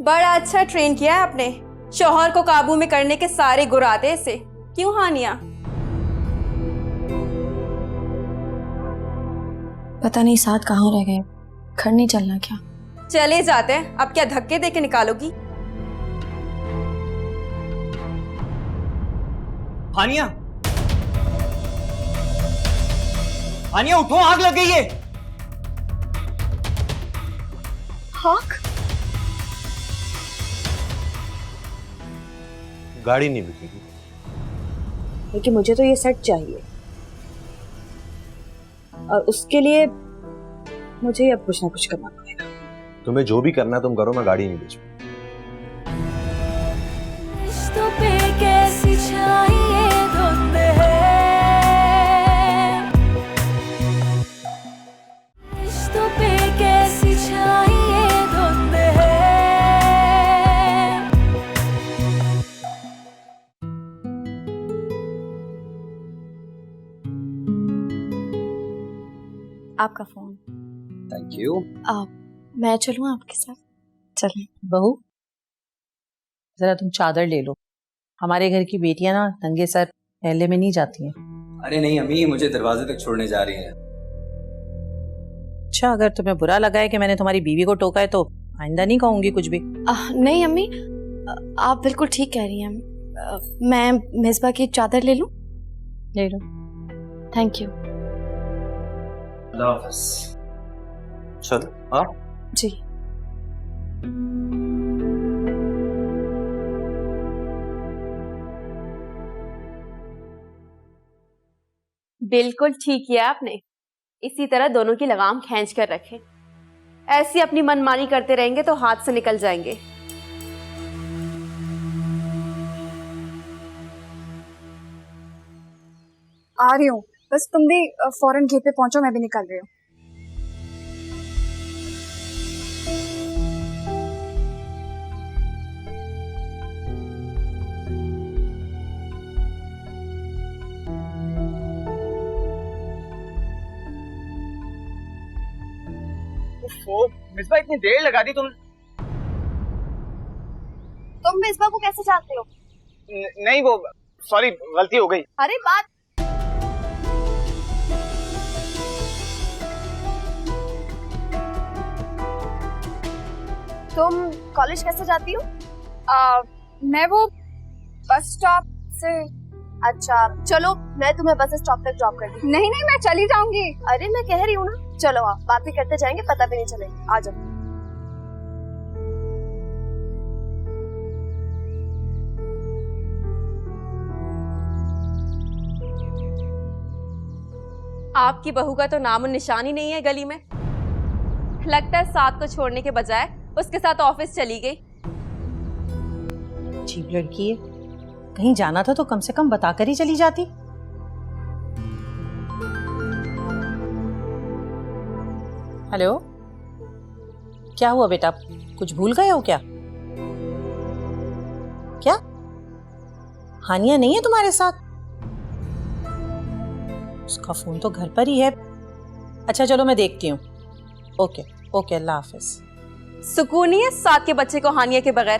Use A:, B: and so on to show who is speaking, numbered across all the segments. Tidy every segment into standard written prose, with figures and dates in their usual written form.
A: बड़ा अच्छा ट्रेन किया है आपने। शौहर को काबू में करने के सारे गुर आते हैं इसे। क्यों हानिया?
B: पता नहीं साथ कहाँ रह गए। घर नहीं चलना क्या?
A: चले जाते हैं। अब क्या धक्के दे के निकालोगी?
C: हानिया, हानिया उठो, आग लग गई है।
B: आग?
D: गाड़ी नहीं बिकेगी।
E: लेकिन मुझे तो ये सेट चाहिए और उसके लिए मुझे अब कुछ ना कुछ करना पड़ेगा।
D: तुम्हें जो भी करना है तुम करो, मैं गाड़ी नहीं बेचूं।
B: आपका फोन।
C: Thank you.
B: मैं चलूँ आपके साथ? चलें।
F: बहू जरा तुम चादर ले लो। हमारे घर की बेटियां ना नंगे सर पहले में नहीं जाती हैं।
C: अरे नहीं अम्मी, मुझे दरवाजे तक छोड़ने जा रही हैं।
F: अच्छा, अगर तुम्हें बुरा लगा है कि मैंने तुम्हारी बीवी को टोका है तो आइंदा नहीं कहूंगी कुछ भी।
B: नहीं अम्मी, आप बिल्कुल ठीक कह रही हैं। मैं मिसबा की चादर ले लूं?
F: ले लो।
B: Thank you.
C: अल्लाह हाफ़िज़।
D: चल हाँ।
B: जी।
A: बिल्कुल ठीक किया आपने। इसी तरह दोनों की लगाम खींच कर रखें। ऐसी अपनी मनमानी करते रहेंगे तो हाथ से निकल जाएंगे।
G: आ रही हूँ, बस तुम भी फौरन गेट पे पहुंचो, मैं भी निकल रही हूँ।
C: मिसबा इतनी देर लगा दी तुम
G: मिसबा को कैसे जानते हो?
C: नहीं वो सॉरी, गलती हो गई।
G: अरे बात तुम कॉलेज कैसे जाती हो? मैं वो बस स्टॉप से। अच्छा चलो, मैं तुम्हें बस स्टॉप तक ड्रॉप कर दूँ। नहीं नहीं, मैं चली जाऊंगी। अरे मैं कह रही हूँ ना, चलो आप बातें करते जाएंगे, पता भी नहीं चलेगा। आ जाओ।
A: आपकी बहू का तो नामो निशान ही नहीं है गली में। लगता है साथ को छोड़ने के बजाय उसके साथ ऑफिस चली गई।
F: अजीब लड़की है, कहीं जाना था तो कम से कम बताकर ही चली जाती। हेलो, क्या हुआ बेटा, कुछ भूल गए हो क्या? क्या हानिया नहीं है तुम्हारे साथ? उसका फोन तो घर पर ही है। अच्छा चलो मैं देखती हूँ। ओके ओके, अल्लाह हाफिज।
A: सुकून नहीं है साथ के बच्चे को हानिया के बगैर।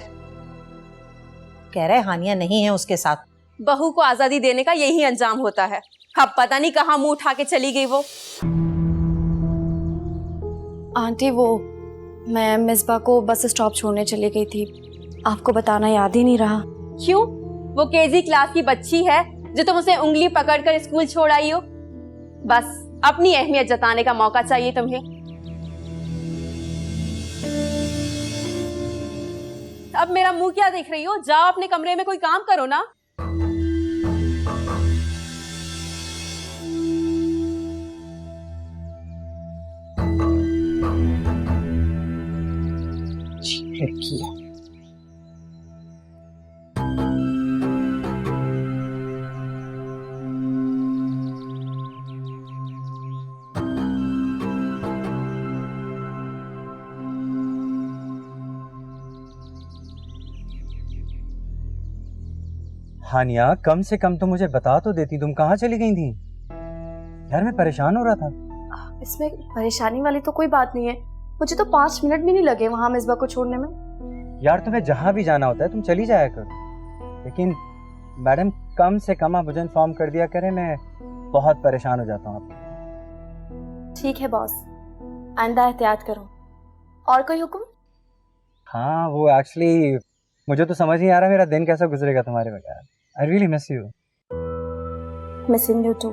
F: कह रहा है हानिया नहीं है उसके साथ।
A: बहू को आजादी देने का यही अंजाम होता है। अब पता नहीं कहाँ मुंह उठा के चली गई वो।
B: आंटी वो मैं मिसबा को बस स्टॉप छोड़ने चली गई थी, आपको बताना याद ही नहीं रहा।
A: क्यों? वो केजी क्लास की बच्ची है जो तुम उसे उंगली पकड़कर स्कूल छोड़ आई हो। बस अपनी अहमियत जताने का मौका चाहिए तुम्हें। अब मेरा मुंह क्या देख रही हो? जाओ अपने कमरे में कोई काम करो ना।
F: लड़की है।
C: हानिया, कम से कम तो मुझे बता तो देती, तुम कहाँ चली गई थी? यार मैं परेशान हो रहा था।
B: इसमें परेशानी वाली तो कोई बात नहीं है, मुझे तो 5 मिनट भी नहीं लगे वहां मिसबा को छोड़ने में।
C: यार तुम्हें जहां भी जाना होता है तुम चली जाया करो, लेकिन मैडम कम से कम आप मुझे इन्फॉर्म कर दिया करें, मैं बहुत परेशान हो जाता हूँ आप।
B: ठीक है बॉस, आइंदा एहतियात करो। और कोई हुक्म?
C: हाँ वो एक्चुअली मुझे तो समझ नहीं आ रहा मेरा दिन कैसा गुजरेगा तुम्हारे बगैर। I really miss you.
B: Missing you too.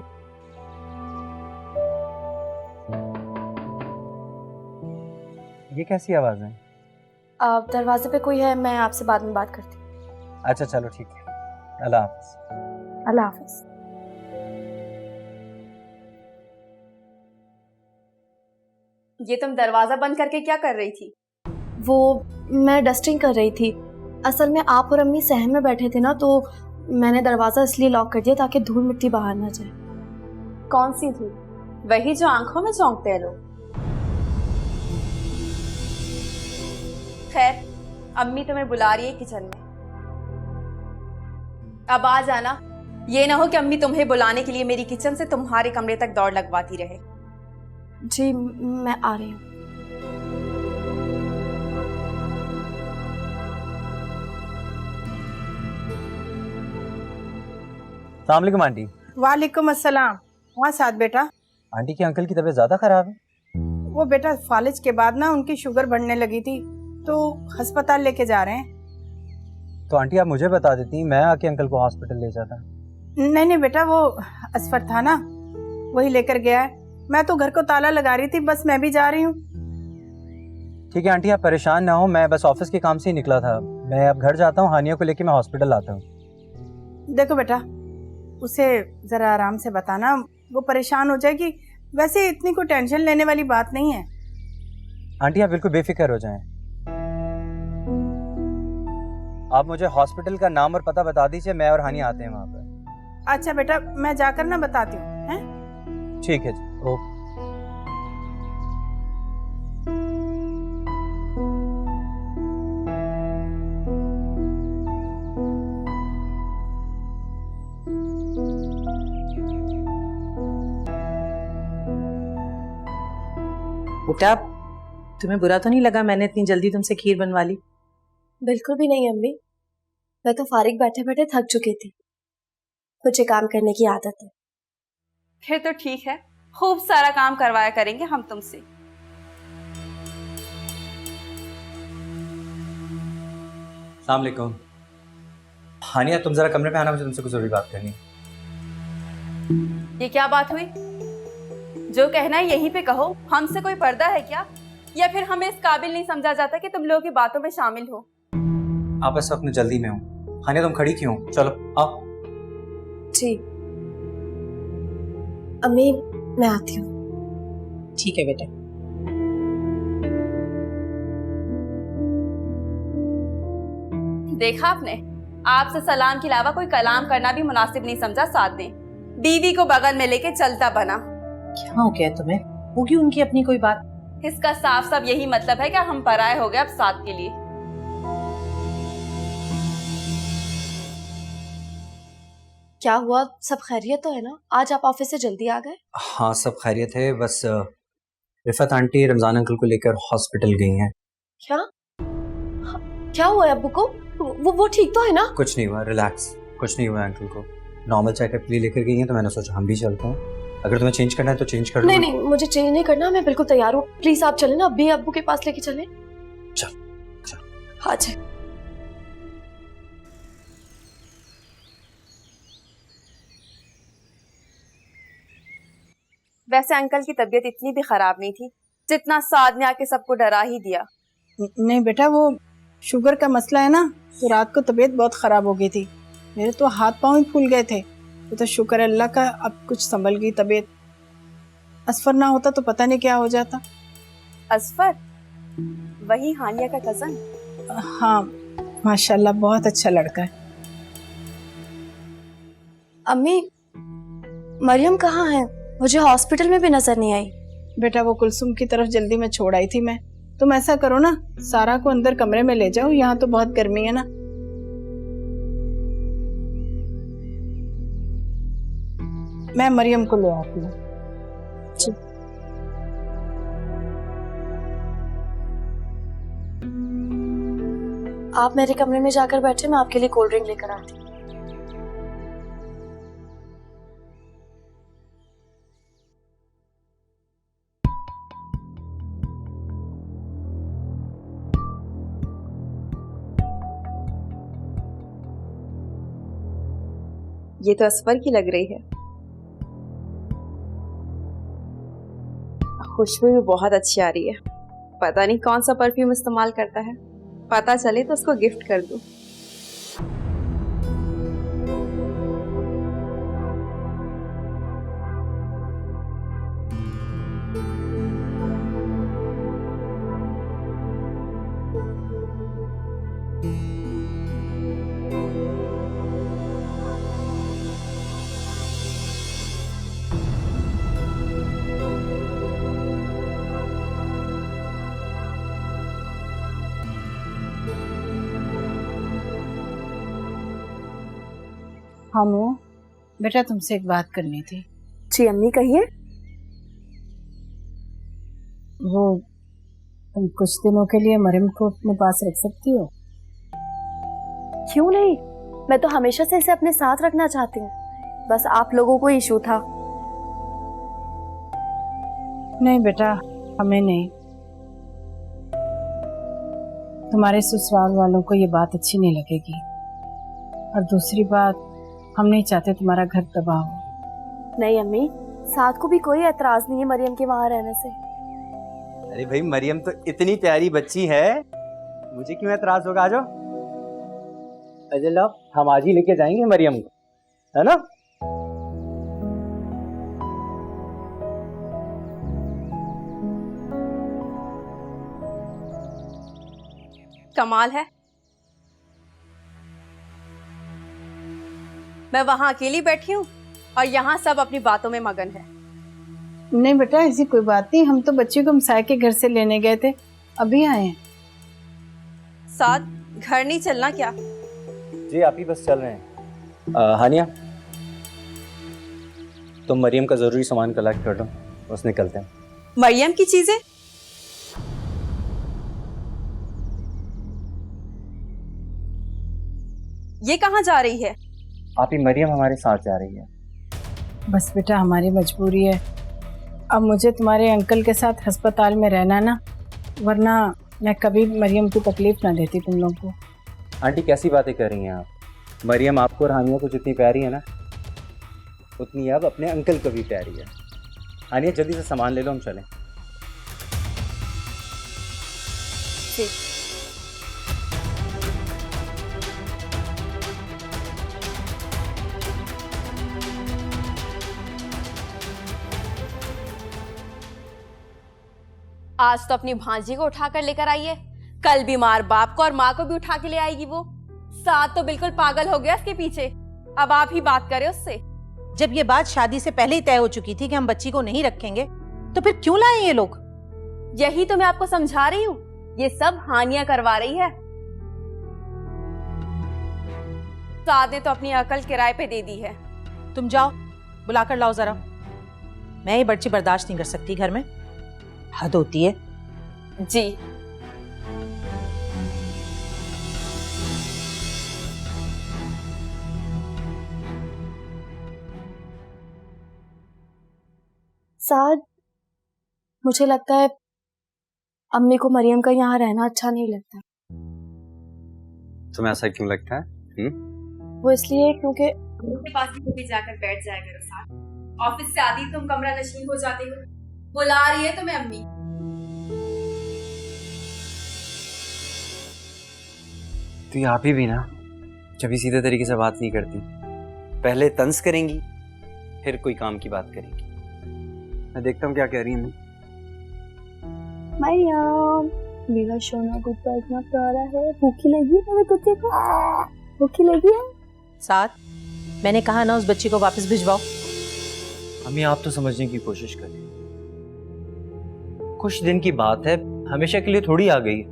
C: ये कैसी आवाज है?
B: अब दरवाजे पे कोई है, मैं आपसे बाद में बात करती हूँ।
C: अच्छा चलो ठीक है, अल्लाह हाफिज।
B: अल्लाह हाफिज।
A: ये तुम दरवाजा बंद करके क्या कर रही थी?
B: वो मैं डस्टिंग कर रही थी। असल में आप और अम्मी सहन में बैठे थे ना, तो मैंने दरवाज़ा इसलिए लॉक कर दिया ताकि धूल मिट्टी बाहर ना जाए।
A: कौन सी धूल? वही जो आंखों में झोंकते हैं लोग। खैर, अम्मी तुम्हें बुला रही है किचन में, अब आ जाना। ये ना हो कि अम्मी तुम्हें बुलाने के लिए मेरी किचन से तुम्हारे कमरे तक दौड़ लगवाती रहे।
B: जी मैं आ रही हूँ।
C: अस्सलाम वालेकुम आंटी।
H: वालेकुम अस्सलाम। वहाँ साथ बेटा,
C: आंटी की अंकल की तबीयत ज़्यादा ख़राब है?
H: वो बेटा फालिज के बाद ना उनकी शुगर बढ़ने लगी थी, तो अस्पताल लेके जा रहे हैं।
C: तो आंटी आप मुझे बता देती, मैं आके अंकल को हॉस्पिटल ले जाता।
H: नहीं नहीं बेटा, वो असफर था ना, वही लेकर गया है। मैं तो घर को ताला लगा रही थी, बस मैं भी जा रही हूँ।
C: ठीक है आंटी, आप परेशान ना हो, मैं बस ऑफिस के काम से ही निकला था। मैं अब घर जाता हूँ, हानिया को लेके मैं हॉस्पिटल आता हूँ।
H: देखो बेटा, उसे जरा आराम से बताना, वो परेशान हो जाएगी। वैसे इतनी कोई टेंशन लेने वाली बात नहीं है।
C: आंटी आप बिल्कुल बेफिक्र हो जाएं। आप मुझे हॉस्पिटल का नाम और पता बता दीजिए, मैं और हानिया आते हैं वहाँ पर।
H: अच्छा बेटा, मैं जाकर ना बताती हूँ, हैं?
C: ठीक है जी, ओके।
F: बेटा, तुम्हें बुरा तो नहीं लगा मैंने इतनी जल्दी तुमसे खीर बनवा ली?
B: बिल्कुल भी नहीं अम्मी, मैं तो फारिग बैठे बैठे थक चुकी थी। मुझे काम करने की आदत है।
A: फिर तो ठीक है, खूब सारा काम करवाया करेंगे हम तुमसे।
C: अस्सलाम वालेकुम। हानिया तुम जरा कमरे में आना, मुझे तुमसे कुछ जरूरी बात करनी है।
A: ये क्या बात हुई? जो कहना है यहीं पे कहो। हमसे कोई पर्दा है क्या, या फिर हमें इस काबिल नहीं समझा जाता कि तुम लोगों की बातों में शामिल हो?
C: आप इस वक्त में जल्दी में हो। हानिया तुम खड़ी क्यों? चलो आओ।
B: जी अम्मी, मैं आती हूँ।
F: ठीक है बेटा।
A: देखा आपने, आपसे सलाम के अलावा कोई कलाम करना भी मुनासिब नहीं समझा। साथ में बीवी को बगल में लेके चलता बना।
F: क्या हो गया तुम्हें? होगी उनकी अपनी कोई बात?
A: इसका साफ साफ यही मतलब है कि हम पराए हो गए अब साथ के लिए।
B: क्या हुआ, सब खैरियत तो है ना? आज आप ऑफिस से जल्दी आ गए?
C: हाँ सब खैरियत है, बस रिफत आंटी रमजान अंकल को लेकर हॉस्पिटल गई हैं।
B: क्या? क्या हुआ है अब्बू को? वो ठीक तो है ना?
C: कुछ नहीं हुआ, रिलैक्स, कुछ नहीं हुआ अंकल को। नॉर्मल चेकअप के लिए लेकर गई हैं, तो मैंने सोचा हम भी चलते हैं। अगर तुम्हें चेंज करना है तो चेंज कर लो।
B: नहीं नहीं, मुझे चेंज नहीं करना, मैं बिल्कुल तैयार हूँ। प्लीज आप चलें ना, अब्बी अब्बू के पास लेके चलें।
C: चल।
B: हाँ जी।
A: वैसे अंकल की तबीयत इतनी भी खराब नहीं थी जितना साद ने आके सबको डरा ही दिया।
H: नहीं बेटा, वो शुगर का मसला है ना, तो रात को तबीयत बहुत ख़राब हो गई थी। मेरे तो हाथ पाँव ही फूल गए थे। वो तो शुक्र है अल्लाह का, अब कुछ संभल गई तबीयत। असफर ना होता तो पता नहीं क्या हो जाता।
A: असफर? वही हानिया का कजन?
H: हाँ माशाल्लाह, बहुत अच्छा लड़का है।
B: अम्मी, मरियम कहाँ है? मुझे हॉस्पिटल में भी नजर नहीं आई।
H: बेटा वो कुलसुम की तरफ जल्दी में छोड़ आई थी मैं। तुम ऐसा करो ना, सारा को अंदर कमरे में ले जाओ, यहाँ तो बहुत गर्मी है ना। मैं मरियम को ले आती हूँ।
B: आप मेरे कमरे में जाकर बैठे, मैं आपके लिए कोल्ड ड्रिंक लेकर आती हूँ।
G: ये तो असफर की लग रही है। खुशबू भी बहुत अच्छी आ रही है। पता नहीं कौन सा परफ्यूम इस्तेमाल करता है, पता चले तो उसको गिफ्ट कर दूं।
H: हाँ मोह, बेटा तुमसे एक बात करनी थी।
B: जी अम्मी कहिए।
H: वो तुम कुछ दिनों के लिए मरियम को अपने पास रख सकती हो?
B: क्यों नहीं, मैं तो हमेशा से इसे अपने साथ रखना चाहती हूँ, बस आप लोगों को इशू था।
H: नहीं बेटा, हमें नहीं। तुम्हारे ससुराल वालों को ये बात अच्छी नहीं लगेगी, और दूसरी बात, हम नहीं चाहते तुम्हारा घर तबाह हो।
B: नहीं अम्मी, साथ को भी कोई एतराज नहीं है मरियम के वहां रहने से।
C: अरे भाई, मरियम तो इतनी प्यारी बच्ची है, मुझे क्यों एतराज होगा? आ जाओ। अजय लो, हम आज ही लेके जाएंगे मरियम को, है ना?
A: कमाल है, मैं वहां अकेली बैठी हूँ और यहाँ सब अपनी बातों में मगन है।
H: नहीं बेटा, ऐसी कोई बात नहीं। हम तो बच्ची को मसाए के घर से लेने गए थे, अभी आए हैं।
A: साथ घर नहीं चलना क्या?
C: जी आप ही बस चल रहे हैं। हानिया, तुम मरियम का जरूरी सामान कलेक्ट कर दो, बस निकलते हैं।
A: मरियम की चीजें? ये कहाँ जा रही है?
C: आप ही, मरियम हमारे साथ जा रही है।
H: बस बेटा, हमारी मजबूरी है। अब मुझे तुम्हारे अंकल के साथ अस्पताल में रहना ना, वरना मैं कभी मरियम की तकलीफ ना देती तुम लोग को।
C: आंटी कैसी बातें कर रही हैं आप? मरियम आपको और हानिया को जितनी प्यारी है ना, उतनी अब अपने अंकल को भी प्यारी है। हानिया जल्दी से सामान ले लो, हम चलें।
A: ठीक। आज तो अपनी भांजी को उठाकर लेकर आई है, कल बीमार बाप को और माँ को भी उठा के ले आएगी। वो साथ तो बिल्कुल पागल हो गया इसके पीछे। अब आप ही बात करें उससे।
F: जब ये बात शादी से पहले ही तय हो चुकी थी कि हम बच्ची को नहीं रखेंगे, तो फिर क्यों लाए ये लोग?
A: यही तो मैं आपको समझा रही हूँ, ये सब हानिया करवा रही है। साद ने तो अपनी अकल किराए पे दे दी है।
F: तुम जाओ, बुलाकर लाओ जरा। मैं ये बच्ची बर्दाश्त नहीं कर सकती घर में, हद होती है।
A: जी
B: साद, मुझे लगता है अम्मी को मरियम का यहाँ रहना अच्छा नहीं लगता।
C: तुम्हें ऐसा क्यों लगता है?
B: वो इसलिए क्योंकि
A: के पास भी जाकर बैठ जाया करो साथ। ऑफिस से आती तुम कमरा नशीन हो जाते हो। बुला रही है तुम्हें अम्मी।
C: तो ये आप ही भी ना कभी सीधे तरीके से बात नहीं करती, पहले तंज करेंगी फिर कोई काम की बात करेंगी। मैं देखता हूँ क्या कह रही है।
B: मरियम, मेरा सोना कुत्ता इतना प्यारा है, भूखी लगी है मेरे कुत्ते को? भूखी लगी है?
F: साथ मैंने कहा ना उस बच्ची को वापस भिजवाओ।
C: अम्मी आप तो समझने की कोशिश करें, कुछ दिन की बात है, हमेशा के लिए थोड़ी आ गई।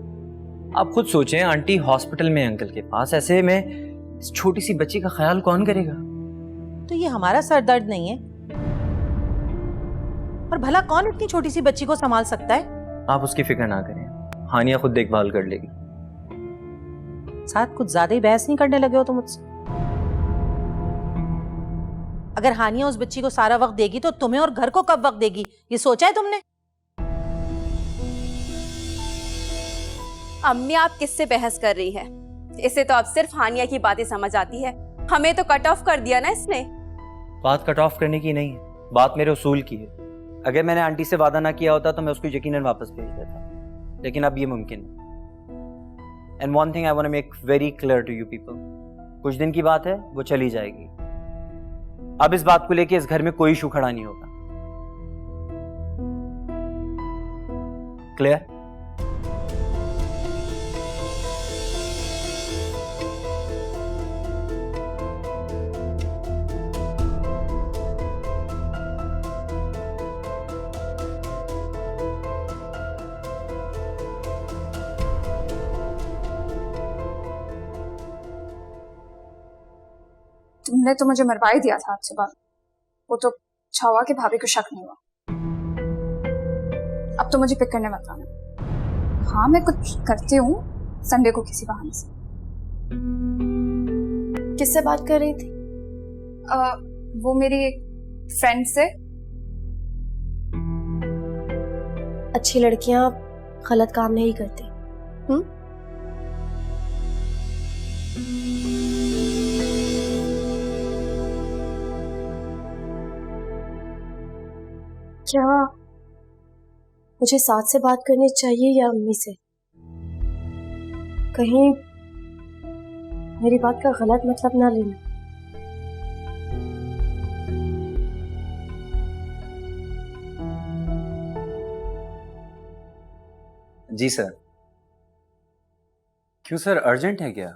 C: आप खुद सोचें, आंटी हॉस्पिटल में अंकल के पास, ऐसे में इस छोटी सी बच्ची का ख्याल कौन करेगा?
F: तो ये हमारा सर दर्द नहीं है, और भला कौन इतनी छोटी सी बच्ची को संभाल सकता है?
C: आप उसकी फिक्र ना करें, हानिया खुद देखभाल कर लेगी।
F: साथ कुछ ज्यादा ही बहस नहीं करने लगे हो तुम मुझसे? अगर हानिया उस बच्ची को सारा वक्त देगी तो तुम्हें और घर को कब वक्त देगी, ये सोचा है तुमने?
A: अम्मी आप किससे बहस कर रही है? इसे तो अब सिर्फ हानिया की बातें समझ आती है। हमें तो कट ऑफ कर दिया ना इसने।
C: बात कट ऑफ करने की नहीं है, बात मेरे उसूल की है। अगर मैंने आंटी से वादा ना किया होता तो मैं उसको यकीनन वापस भेज देता, लेकिन अब ये मुमकिन है। And one thing I want to make very clear to you people, कुछ दिन की बात है, वो चली जाएगी। अब इस बात को लेके इस घर में कोई इशू खड़ा नहीं होगा। क्लियर?
G: तुमने तो मुझे मरवा ही दिया था आज सुबह। वो तो छावा के भाभी को शक नहीं हुआ। अब तो मुझे पिक करने मत आना। हाँ मैं कुछ करती हूँ संडे को किसी बहाने से।
B: किससे बात कर रही थी?
G: वो मेरी एक फ्रेंड से।
B: अच्छी लड़कियां गलत काम नहीं करती। क्या मुझे साथ से बात करनी चाहिए या अम्मी से? कहीं मेरी बात का गलत मतलब ना लेना।
C: जी सर। क्यों सर, अर्जेंट है क्या?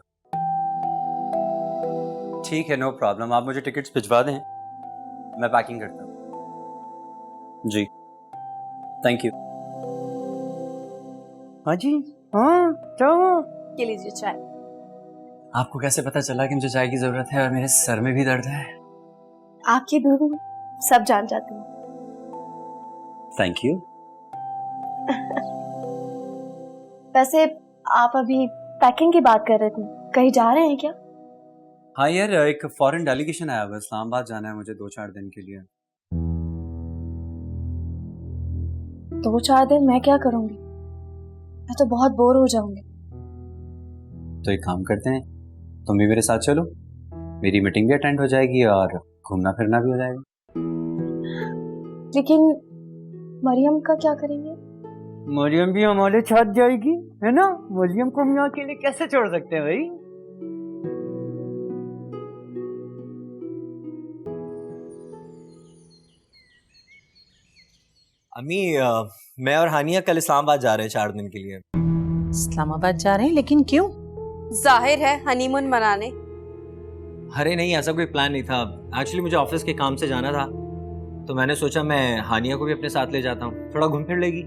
C: ठीक है, नो प्रॉब्लम, आप मुझे टिकट्स भिजवा दें, मैं पैकिंग करता हूँ। जी थैंक यू। हाँ जी, हाँ क्या हुआ?
B: ये लीजिए चाय।
C: आपको कैसे पता चला कि मुझे चाय की जरूरत है और मेरे सर में भी दर्द है?
B: आपकी दूर सब जान जाती हूँ।
C: Thank you.
B: वैसे आप अभी पैकिंग की बात कर रहे थे, कहीं जा रहे हैं क्या?
C: हाँ यार, एक फॉरेन डेलीगेशन आया हुआ है, इस्लामाबाद जाना है मुझे 2-4 दिन के लिए।
B: 2-4 दिन मैं क्या करूंगी? मैं तो बहुत बोर हो जाऊंगी।
C: तो एक काम करते हैं, तुम भी मेरे साथ चलो, मेरी मीटिंग भी अटेंड हो जाएगी और घूमना फिरना भी हो जाएगा।
B: लेकिन मरियम का क्या करेंगे?
C: मरियम भी हमारे साथ जाएगी, है ना? मरियम को हम यहाँ अकेले कैसे छोड़ सकते हैं भाई?
D: अम्मी, मैं और हानिया कल इस्लामाबाद जा रहे हैं 4 दिन के लिए।
F: इस्लामाबाद जा रहे हैं, लेकिन क्यों?
A: जाहिर है हनीमून मनाने।
D: अरे नहीं, ऐसा कोई प्लान नहीं था। एक्चुअली मुझे ऑफिस के काम से जाना था, तो मैंने सोचा मैं हानिया को भी अपने साथ ले जाता हूँ, थोड़ा घूम फिर लेगी।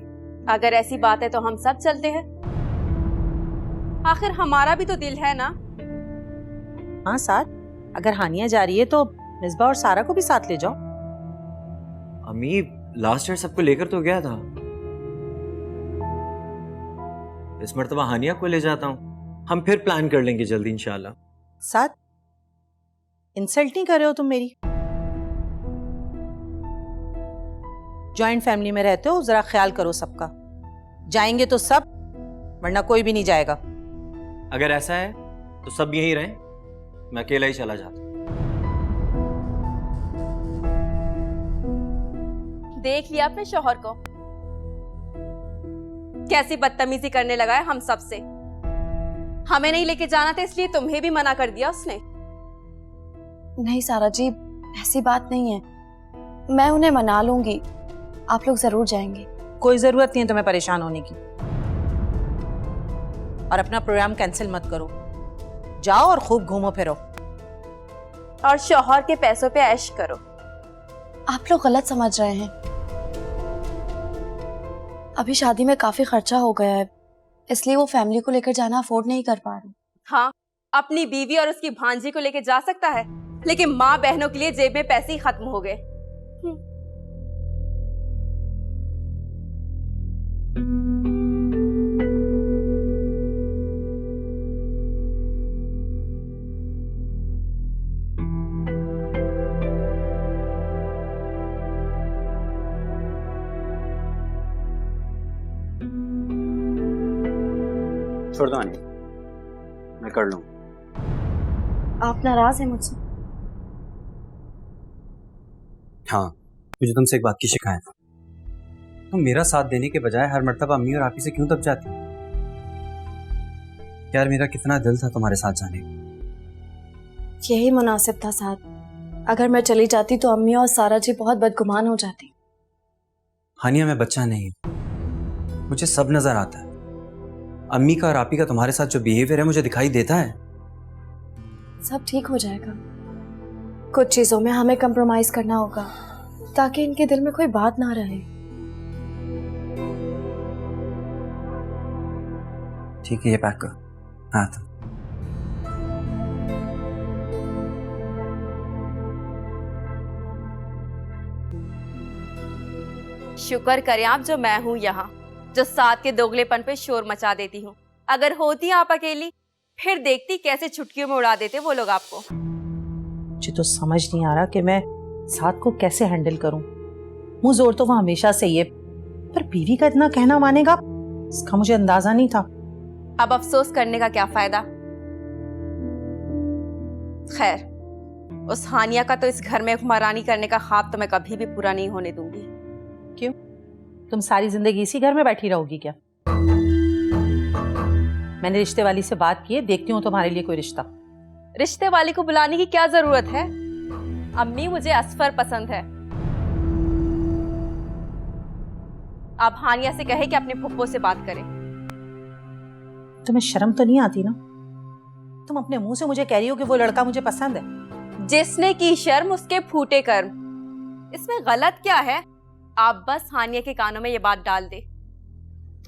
A: अगर ऐसी बात है तो हम सब चलते हैं, आखिर हमारा भी तो दिल है ना।
F: हाँ साथ, अगर हानिया जा रही है तो मिसबा और सारा को भी साथ ले जाओ।
D: अम्मी, लास्ट ईयर सबको लेकर तो गया था, इस मर्तबा हानिया को ले जाता हूँ। हम फिर प्लान कर लेंगे जल्दी इंशाल्लाह।
F: साथ, इंसल्ट नहीं कर रहे हो तुम मेरी? जॉइंट फैमिली में रहते हो, जरा ख्याल करो सबका। जाएंगे तो सब, वरना कोई भी नहीं जाएगा।
D: अगर ऐसा है तो सब यहीं रहें, मैं अकेला ही चला जाता हूँ।
A: देख लिया अपने शौहर को, कैसी बदतमीजी करने लगा है हम सब से। हमें नहीं लेके जाना था इसलिए तुम्हें भी मना कर दिया उसने।
B: नहीं सारा जी, ऐसी बात नहीं है, मैं उन्हें मना लूंगी, आप लोग जरूर जाएंगे।
F: कोई जरूरत नहीं है तुम्हें परेशान होने की, और अपना प्रोग्राम कैंसिल मत करो। जाओ और खूब घूमो फिरो,
A: और शौहर के पैसों पे ऐश करो।
B: आप लोग गलत समझ रहे हैं, अभी शादी में काफी खर्चा हो गया है, इसलिए वो फैमिली को लेकर जाना अफोर्ड नहीं कर पा रहे।
A: हाँ, अपनी बीवी और उसकी भांजी को लेके जा सकता है, लेकिन माँ बहनों के लिए जेब में पैसे ही खत्म हो गए।
C: छोड़ दो आनी, मैं कर लूँ।
B: आप नाराज हैं मुझसे?
C: हाँ, मुझे तुमसे एक बात की शिकायत है। तुम मेरा साथ देने के बजाय हर मर्तबा अम्मी और आपी से क्यों दब जाती हो? यार मेरा कितना दिल था तुम्हारे साथ जाने का।
B: यही मुनासिब था साथ। अगर मैं चली जाती तो अम्मी और सारा जी बहुत बदगुमान हो जाती।
C: हानिया, मैं बच्चा नहीं हूं, मुझे सब नजर आता है। अम्मी का और आपी का तुम्हारे साथ जो बिहेवियर है मुझे दिखाई देता है।
B: सब ठीक हो जाएगा। कुछ चीजों में हमें कंप्रोमाइज करना होगा ताकि इनके दिल में कोई बात ना रहे।
C: ठीक है, ये पैक करो। हाँ तो
A: शुक्र करें आप जो मैं हूं यहाँ, जो साथ के दोगलेपन पे शोर मचा देती हूँ। अगर होती आप अकेली, फिर देखती कैसे चुटकियों में उड़ा देते वो लोग आपको।
F: मुझे तो समझ नहीं आ रहा कि मैं साथ को कैसे हैंडल करूं। मुंह जोर तो वो हमेशा से ही है, पर बीवी का इतना कहना मानेगा इसका मुझे अंदाजा नहीं था।
A: अब अफसोस करने का क्या फायदा। खैर, उस हानिया का तो इस घर में हुक्मरानी करने का ख्वाब तो मैं कभी भी पूरा नहीं होने दूंगी।
F: क्यों? तुम सारी जिंदगी इसी घर में बैठी रहोगी क्या? मैंने रिश्ते वाली से बात की है, देखती हूँ तुम्हारे लिए कोई रिश्ता।
A: रिश्ते वाली को बुलाने की क्या जरूरत है? अम्मी, मुझे असफर पसंद है। आप हानिया से कहे कि अपने फुप्पो से बात करें।
F: तुम्हें शर्म तो नहीं आती ना? तुम अपने मुंह से मुझे कह रही हो कि वो लड़का मुझे पसंद है।
A: जिसने की शर्म उसके फूटे कर्म। इसमें गलत क्या है? आप बस हानिया के कानों में ये बात डाल दे।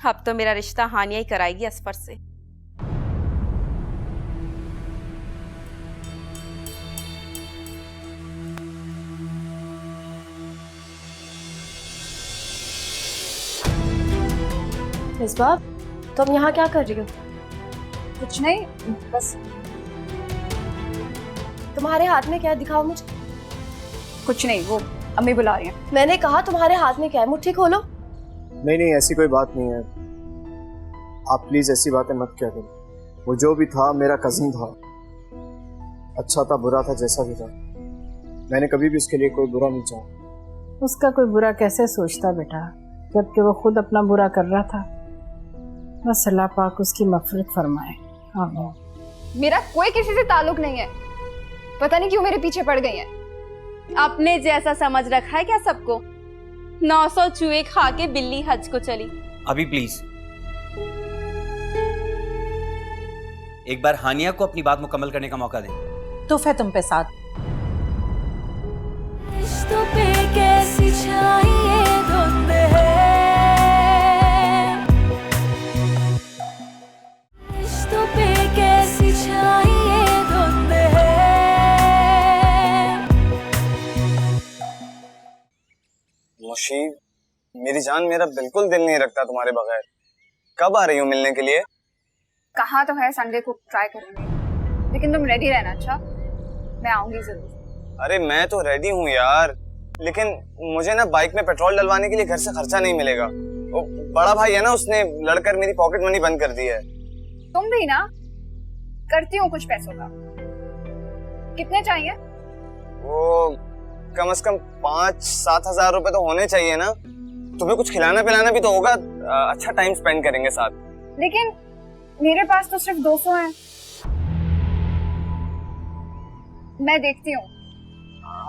A: अब तो मेरा रिश्ता हानिया ही कराएगी असफर से।
B: मिसबा, तुम यहाँ क्या कर रही हो?
G: कुछ नहीं, बस।
B: तुम्हारे हाथ में क्या है, दिखाओ मुझे।
G: कुछ नहीं, वो अम्मी बुला रही हैं।
B: मैंने कहा तुम्हारे हाथ में क्या है, मुट्ठी खोलो।
I: नहीं नहीं, ऐसी कोई बात नहीं है। आप प्लीज ऐसी बातें मत किया करो। वो जो भी था मेरा कजिन था, अच्छा था बुरा था जैसा भी था, मैंने कभी भी उसके लिए कोई बुरा नहीं चाहा।
H: उसका कोई बुरा कैसे सोचता बेटा, जबकि वो खुद अपना बुरा कर रहा था। बस अल्लाह पाक उसकी मग़फ़िरत फरमाए। आमीन।
G: मेरा कोई किसी से ताल्लुक नहीं है। पता नहीं क्यों मेरे पीछे पड़ गई है।
A: अपने जैसा समझ रखा है क्या सबको? 900 चूहे खा के बिल्ली हज को चली।
C: अभी प्लीज एक बार हानिया को अपनी बात मुकम्मल करने का मौका दें।
F: तो फिर तुम पे साथ।
J: रिश्तों पे कैसी छाई धुंध है, रिश्तों पे कैसी छाई धुंध है।
I: मोशी, मेरी जान, मेरा बिल्कुल दिल नहीं रखता तुम्हारे बगैर। कब आ रही हो मिलने के लिए?
G: कहा तो है संडे को ट्राई करूंगी, लेकिन तुम रेडी रहना। अच्छा, मैं आऊंगी जरूर।
I: अरे मैं तो रेडी हूँ यार, लेकिन मुझे ना बाइक में पेट्रोल डलवाने के लिए घर से खर्चा नहीं मिलेगा। वो बड़ा भाई है ना, उसने लड़कर मेरी पॉकेट मनी बंद कर दी है।
G: तुम भी ना? करती हूँ कुछ पैसों का। कितने चाहिए?
I: वो कम से कम 5-7 हजार रुपए तो होने चाहिए ना। तुम्हें कुछ खिलाना पिलाना भी तो होगा। अच्छा टाइम स्पेंड करेंगे साथ।
G: लेकिन मेरे पास तो सिर्फ 200 हैं। मैं देखती हूँ।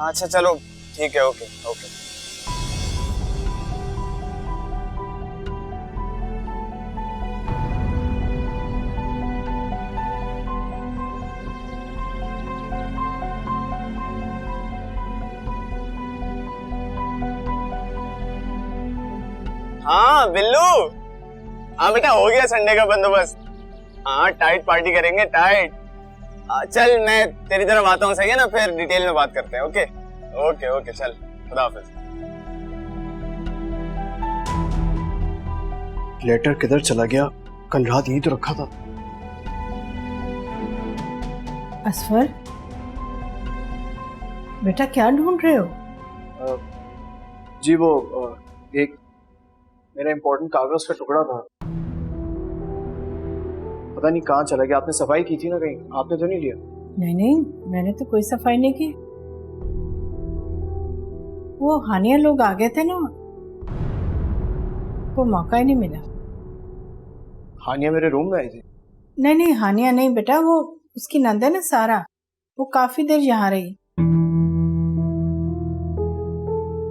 I: अच्छा चलो ठीक है, ओके ओके। हाँ बिल्लू, हाँ बेटा, हो गया संडे का बंदोबस्त। हाँ टाइट पार्टी करेंगे, टाइट। चल मैं तेरी तरफ आता हूँ, सही है ना? फिर डिटेल में बात करते हैं। ओके ओके ओके, चल खुदा हाफिज। लेटर किधर चला गया? कल रात यहीं तो रखा था।
H: असफर बेटा, क्या ढूंढ रहे हो?
I: जी वो एक मेरा इम्पोर्टेंट कागज का टुकड़ा था। पता नहीं कहाँ चला गया। आपने सफाई की थी ना कहीं, आपने तो नहीं लिया?
H: नहीं, मैंने तो कोई सफाई नहीं की। वो हानिया लोग आ गए थे ना, वो मौका ही नहीं मिला।
I: हानिया मेरे रूम में आई थी?
H: नहीं, हानिया नहीं बेटा, वो उसकी नंद है ना सारा, वो काफी देर यहाँ रही।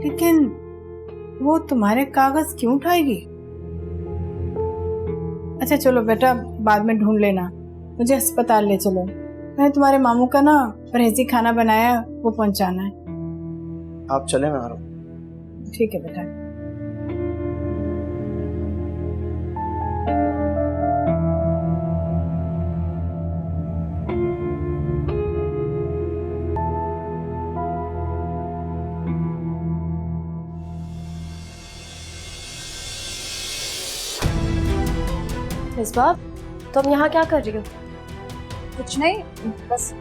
H: लेकिन वो तुम्हारे कागज क्यों उठाएगी? अच्छा चलो बेटा, बाद में ढूंढ लेना, मुझे अस्पताल ले चलो। मैंने तुम्हारे मामू का ना परहेजी खाना बनाया, वो पहुंचाना है।
I: आप चले, मैं आ रहा हूँ।
H: ठीक है बेटा।
B: मिसबा, तुम यहाँ क्या कर रही हो?
G: कुछ नहीं, बस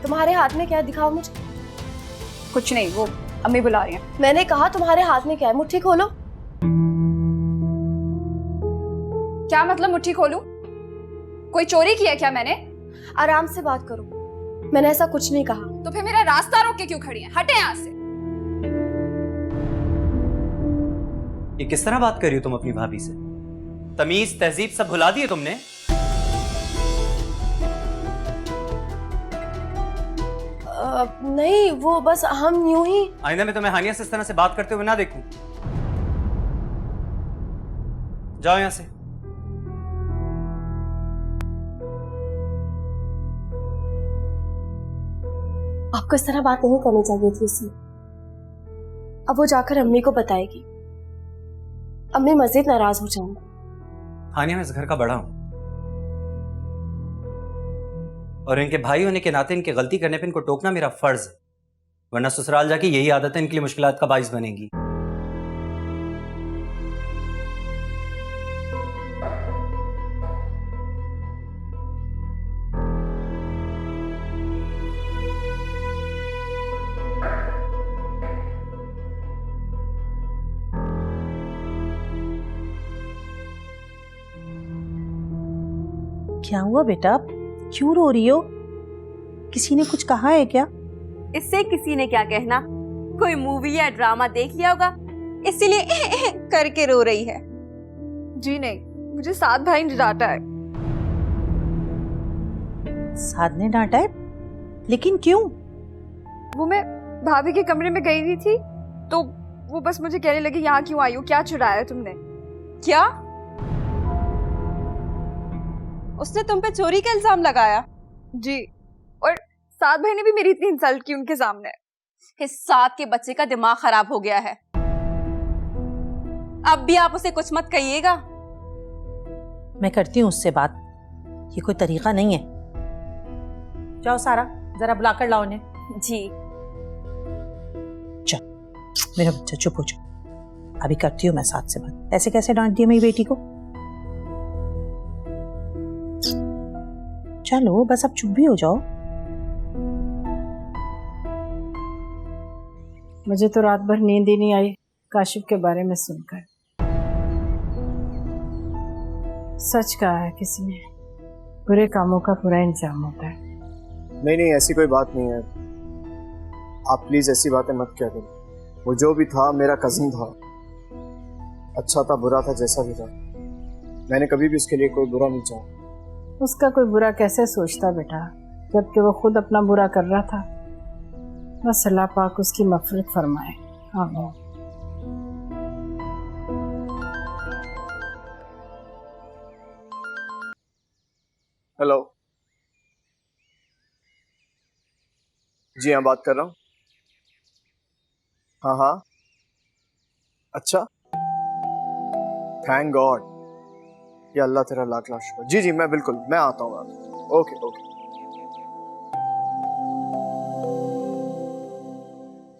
B: तुम्हारे हाथ में क्या है, दिखाओ मुझे।
G: कुछ नहीं, वो अम्मी बुला रही हैं।
B: मैंने कहा तुम्हारे हाथ में क्या है, मुट्ठी खोलो।
G: क्या मतलब मुट्ठी खोलूं? कोई चोरी किया क्या मैंने?
B: आराम से बात करो, मैंने ऐसा कुछ नहीं कहा।
G: तो फिर मेरा रास्ता रोक के क्यों खड़ी हैं? हटे यहाँ से।
C: ये किस तरह बात कर रही हो तुम अपनी भाभी से? तमीज तहजीब सब भुला दिए तुमने।
B: नहीं, वो बस हम यूं ही।
C: आइंदा मैं तुम्हें हानिया से इस तरह से बात करते हुए ना देखूं। जाओ यहां से।
B: आपको इस तरह बात नहीं करनी चाहिए थी इसमें। अब वो जाकर अम्मी को बताएगी, अम्मी मजीद नाराज हो जाएंगी।
C: हानिया, मैं इस घर का बड़ा हूं और इनके भाई होने के नाते इनके गलती करने पे इनको टोकना मेरा फर्ज है, वरना ससुराल जाके यही आदतें इनके लिए मुश्किलात का बाइस बनेगी।
F: क्या हुआ बेटा, क्यों रो रही हो? किसी ने कुछ कहा है क्या?
A: इससे किसी ने क्या कहना, कोई मूवी या ड्रामा देख लिया होगा, इसीलिए करके रो रही है।
G: जी नहीं, मुझे साथ भाई ने डांटा है।
F: साध ने डांटा है? लेकिन क्यों?
G: वो मैं भाभी के कमरे में गई हुई थी, तो वो बस मुझे कहने लगी, यहाँ क्यों आई हो, क्या चुराया तुमने?
A: क्या? उसने तुम पे चोरी का इल्जाम लगाया?
G: जी, और साथ भाई ने भी मेरी इतनी इंसल्ट की उनके सामने।
A: इस साथ के बच्चे का दिमाग खराब हो गया है। अब भी आप उसे कुछ मत कहिएगा।
F: मैं करती हूँ उससे बात, ये कोई तरीका नहीं है। जाओ सारा, जरा बुलाकर लाओ उन्हें।
A: जी।
F: चल मेरा बच्चा चुप हो जाओ, अभी करती हूँ मैं साथ से बात। ऐसे कैसे डांट दिया मेरी बेटी को? चलो बस अब चुप भी हो जाओ।
H: मुझे तो रात भर नींद ही नहीं आई काशिफ के बारे में सुनकर। सच कहा है किसी ने, बुरे कामों का बुरा इंजाम होता है।
I: नहीं, ऐसी कोई बात नहीं है। आप प्लीज ऐसी बातें मत किया करो। वो जो भी था मेरा कजिन था, अच्छा था बुरा था जैसा भी था, मैंने कभी भी उसके लिए कोई बुरा नहीं चाहा।
H: उसका कोई बुरा कैसे सोचता बेटा, जबकि वो खुद अपना बुरा कर रहा था। बस अल्लाह पाक उसकी मग़फ़िरत फरमाए। आमीन।
I: हेलो, जी हाँ बात कर रहा हूँ। हाँ हाँ, अच्छा, थैंक गॉड। या अल्लाह तेरा लाख लाख शुक्र। जी मैं बिल्कुल, मैं आता हूँ। Okay okay.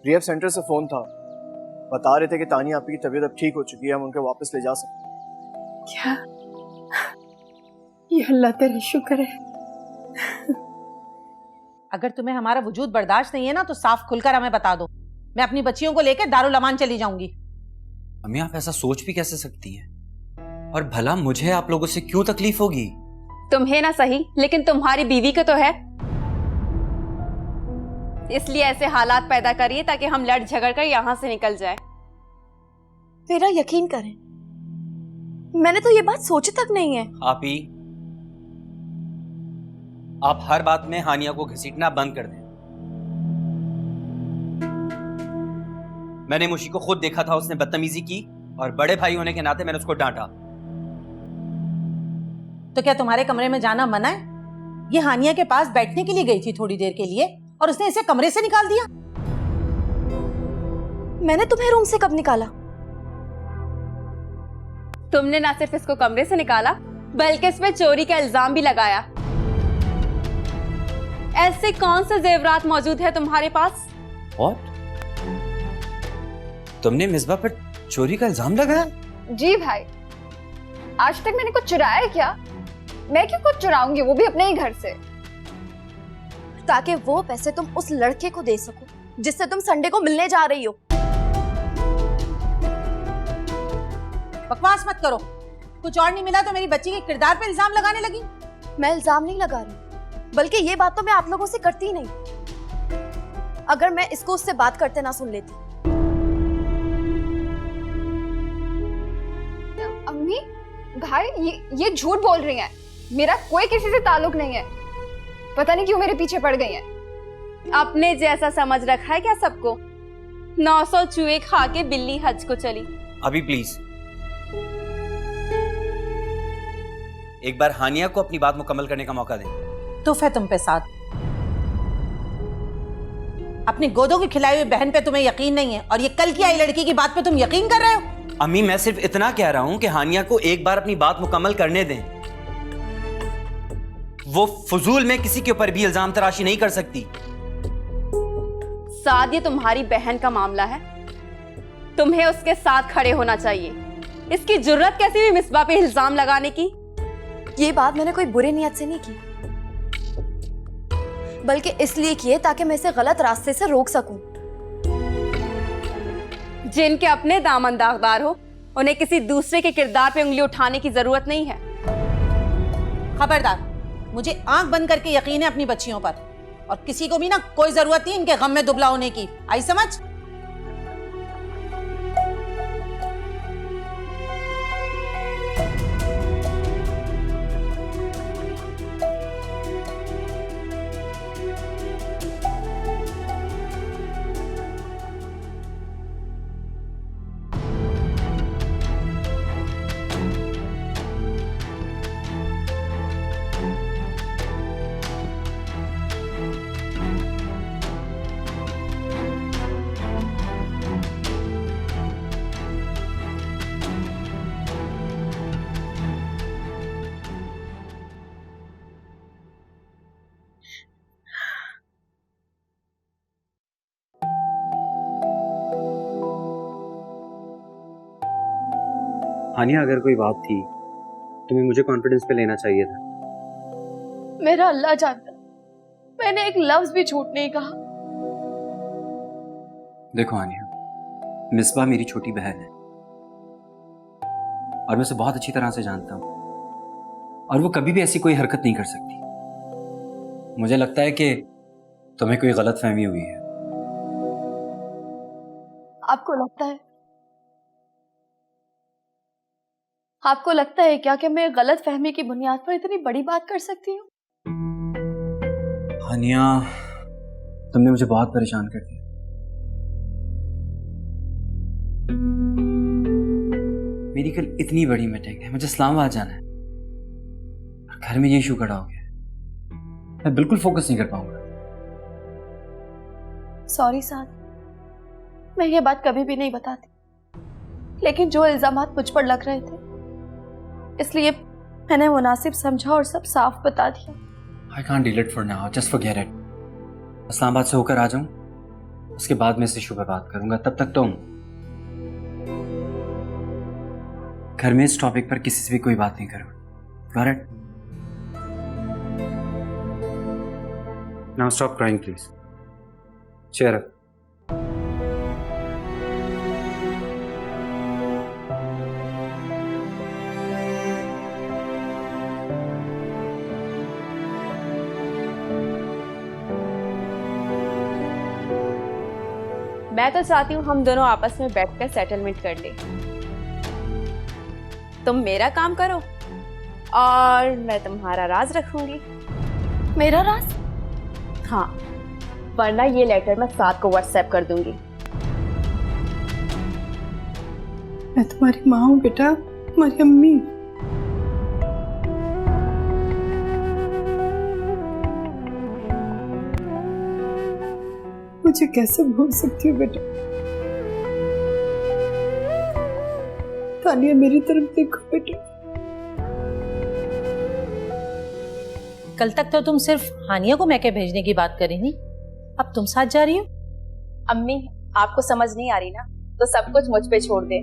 I: रिहैब सेंटर से फोन था, बता रहे थे कि तानिया आपकी तबीयत अब ठीक हो चुकी है, हम उनके वापस ले जा सकते हैं।
H: क्या? ये अल्लाह तेरा शुक्र है।
F: अगर तुम्हें हमारा वजूद बर्दाश्त नहीं है ना, तो साफ खुलकर हमें बता दो। मैं अपनी बच्चियों को लेकर दारुल अमान चली जाऊंगी।
C: अम्मी, आप ऐसा सोच भी कैसे सकती हैं? और भला मुझे आप लोगों से क्यों तकलीफ होगी?
A: तुम्हें ना सही, लेकिन तुम्हारी बीवी को तो है। इसलिए ऐसे हालात पैदा करिए ताकि हम लड़ झगड़ कर यहां से निकल जाए।
B: मेरा यकीन करें, मैंने तो ये बात सोची तक नहीं है।
C: आप हर बात में हानिया को घसीटना बंद कर दें। मैंने मुशी को खुद देखा था, उसने बदतमीजी की और बड़े भाई होने के नाते मैंने उसको डांटा।
F: तो क्या तुम्हारे कमरे में जाना मना है? ये हानिया के पास बैठने के लिए गई थी थोड़ी देर के लिए और उसने इसे कमरे से निकाल दिया।
B: मैंने तुम्हें रूम से कब निकाला?
A: तुमने ना सिर्फ इसको कमरे से निकाला बल्कि इस पे चोरी का इल्जाम भी लगाया। ऐसे कौन से जेवरात मौजूद है तुम्हारे पास?
C: What? तुमने मिसबा पर चोरी का इल्जाम लगाया?
G: जी भाई, आज तक मैंने कुछ चुराया है क्या? मैं क्यों कुछ चुराऊंगी, वो भी अपने ही घर से।
B: ताकि वो पैसे तुम उस लड़के को दे सको जिससे तुम संडे को मिलने जा रही हो।
F: बकवास मत करो। कुछ और नहीं मिला तो मेरी बच्ची के किरदार पे इल्जाम लगाने लगी।
B: मैं इल्जाम नहीं लगा रही, बल्कि ये बात तो मैं आप लोगों से करती ही नहीं। अगर मैं इसको उससे बात करते ना सुन लेती।
G: अम्मी, भाई ये झूठ बोल रही हैं। मेरा कोई किसी से ताल्लुक नहीं है। पता नहीं क्यों मेरे पीछे पड़ गई हैं।
A: अपने जैसा समझ रखा है क्या सबको? 900 चूहे खा के बिल्ली हज को चली।
C: अभी प्लीज एक बार हानिया को अपनी बात मुकम्मल करने का मौका दें।
F: तूफ है तुम पे साथ। अपनी गोदों की खिलाई हुई बहन पे तुम्हें यकीन नहीं है और ये कल की आई लड़की की बात पे तुम यकीन कर रहे हो?
C: अम्मी, मैं सिर्फ इतना कह रहा हूं कि हानिया को एक बार अपनी बात मुकम्मल करने दें। वो फजूल में किसी के ऊपर भी इल्जाम तराशी नहीं कर सकती।
A: साद, ये तुम्हारी बहन का मामला है, तुम्हें उसके साथ खड़े होना चाहिए। इसकी जुर्रत कैसी हुई मिसबा पे इल्जाम लगाने की?
B: ये बात मैंने कोई बुरी नियत से नहीं की, बल्कि इसलिए की है ताकि मैं इसे गलत रास्ते से रोक सकूं।
A: जिनके अपने दामन दागदार हो, उन्हें किसी दूसरे के किरदार पे उंगली उठाने की जरूरत नहीं है।
F: खबरदार, मुझे आंख बंद करके यकीन है अपनी बच्चियों पर, और किसी को भी ना कोई जरूरत नहीं इनके गम में दुबला होने की। आई समझ?
C: हानिया, अगर कोई बात थी तुम्हें मुझे कॉन्फिडेंस पे लेना चाहिए था।
B: मेरा अल्लाह जानता, मैंने एक लफ्ज भी झूठ नहीं कहा।
C: देखो हानिया, मिसबा मेरी छोटी बहन है और मैं उसे बहुत अच्छी तरह से जानता हूं, और वो कभी भी ऐसी कोई हरकत नहीं कर सकती। मुझे लगता है कि तुम्हें कोई गलतफहमी हुई है।
B: आपको लगता है क्या कि मैं गलत फहमी की बुनियाद पर इतनी बड़ी बात कर सकती हूँ?
C: हानिया, तुमने मुझे बहुत परेशान कर दिया। मेरी कल इतनी बड़ी मीटिंग है, मुझे इस्लामाबाद जाना है और घर में ये इशू खड़ा हो गया। मैं बिल्कुल फोकस नहीं कर पाऊंगा।
B: सॉरी साथ, मैं ये बात कभी भी नहीं बताती, लेकिन जो इल्जामात मुझ पर लग रहे थे इसलिए मैंने मुनासिब समझा और सब साफ बता दिया।
C: I can't deal it for now, just forget it. Islamabad से होकर आ जाऊं, उसके बाद मैं इस इशू पर बात करूंगा। तब तक तुम घर में इस टॉपिक पर किसी से भी कोई बात नहीं करो। Got it? Now stop crying, please. Cheer up.
A: मैं तो चाहती हूँ हम दोनों आपस में बैठकर सेटलमेंट कर ले। तुम मेरा काम करो और मैं तुम्हारा राज रखूंगी।
B: मेरा राज?
A: हाँ, वरना ये लेटर मैं साथ को व्हाट्सएप कर दूंगी।
H: मैं तुम्हारी माँ हूँ बेटा, तुम्हारी अम्मी। मुझे कैसे भूल सकती हो बेटा? तानिया मेरी तरफ देखो बेटा।
F: कल तक तो तुम सिर्फ हानिया को मैके भेजने की बात कर रही थी, अब तुम साथ जा रही हो?
A: अम्मी, आपको समझ नहीं आ रही ना, तो सब कुछ मुझ पे छोड़ दे,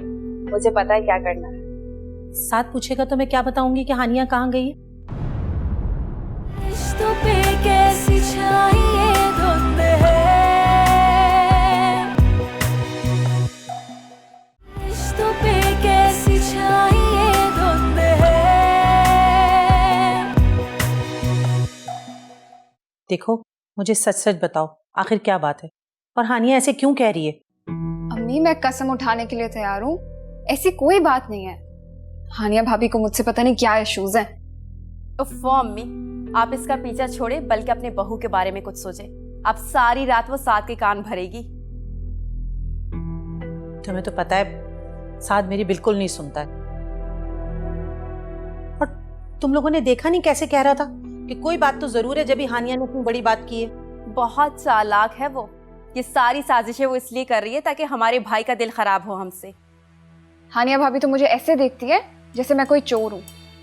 A: मुझे पता है क्या करना है।
F: साथ पूछेगा तो मैं क्या बताऊंगी कि हानिया कहाँ गई है?
J: रिश्तों पे कैसी छाई धुंध है, रिश्तों पे कैसी छाई धुंध है।
F: देखो, मुझे सच सच बताओ, आखिर क्या बात है और हानिया ऐसे क्यों कह रही है?
G: अम्मी, मैं कसम उठाने के लिए तैयार हूँ, ऐसी कोई बात नहीं है। हानिया भाभी को मुझसे पता नहीं क्या इश्यूज हैं।
A: उफ़्फ़ो अम्मी, आप इसका पीछा छोड़े बल्कि अपने बहू के बारे में कुछ सोचे। अब सारी रात वो साथ के कान भरेगी।
F: तुम्हें तो पता है साथ मेरी बिल्कुल नहीं सुनता है। और तुम लोगों ने देखा नहीं कैसे कह रहा था कि कोई बात तो जरूर है, जब भी हानिया ने इतनी बड़ी बात की है।
A: बहुत चालाक है वो। ये सारी साजिशें वो इसलिए कर रही है ताकि हमारे भाई का दिल खराब हो हमसे।
G: हानिया भाभी तो मुझे ऐसे देखती है जैसे मैं कोई चोर हूँ।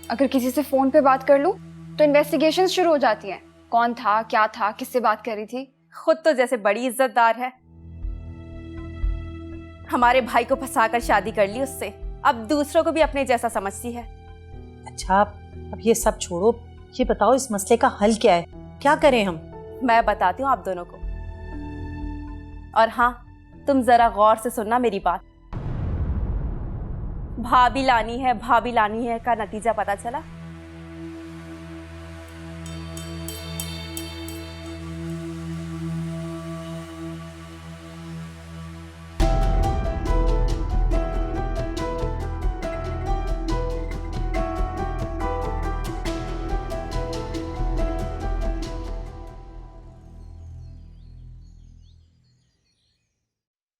G: अगर किसी से फोन पे बात कर लूँ तो इन्वेस्टिगेशन शुरू हो जाती हैं। कौन था, क्या था, किससे बात कर रही थी।
A: खुद तो जैसे बड़ी इज्जतदार है, हमारे भाई को फंसाकर शादी कर ली उससे, अब दूसरों को भी अपने जैसा समझती है।
F: अच्छा, अब ये सब छोड़ो, ये बताओ इस मसले का हल क्या है, क्या करें हम?
A: मैं बताती हूँ आप दोनों को। और हाँ, तुम जरा गौर से सुनना मेरी बात। भाभी लानी है का नतीजा पता चला?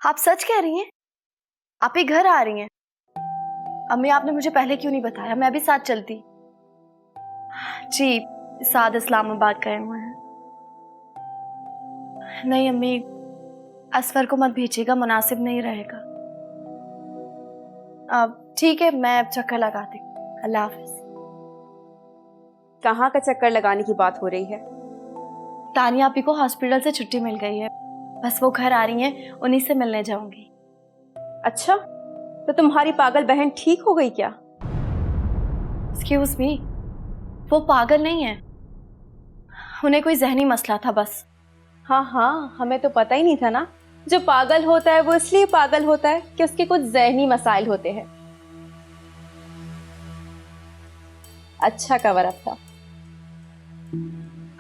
B: आप सच कह रही हैं? आप ही घर आ रही हैं? अम्मी, आपने मुझे पहले क्यों नहीं बताया? मैं भी साथ चलती। जी, साद इस्लामाबाद गए हुए हैं। नहीं अम्मी, असफर को मत भेजिएगा, मुनासिब नहीं रहेगा। अब ठीक है, मैं चक्कर लगाती हूँ। अल्लाह हाफिज।
A: कहाँ का चक्कर लगाने की बात हो रही है?
B: तानिया आपी को हॉस्पिटल से छुट्टी मिल गई है, बस वो घर आ रही हैं, उन्हीं से मिलने जाऊंगी।
A: अच्छा, तो तुम्हारी पागल बहन ठीक हो गई क्या?
B: एक्सक्यूज मी, वो पागल नहीं है, उन्हें कोई जहनी मसला था बस।
A: हाँ, हमें तो पता ही नहीं था ना। जो पागल होता है वो इसलिए पागल होता है कि उसके कुछ जहनी मसाइल होते हैं। अच्छा कवर अप था।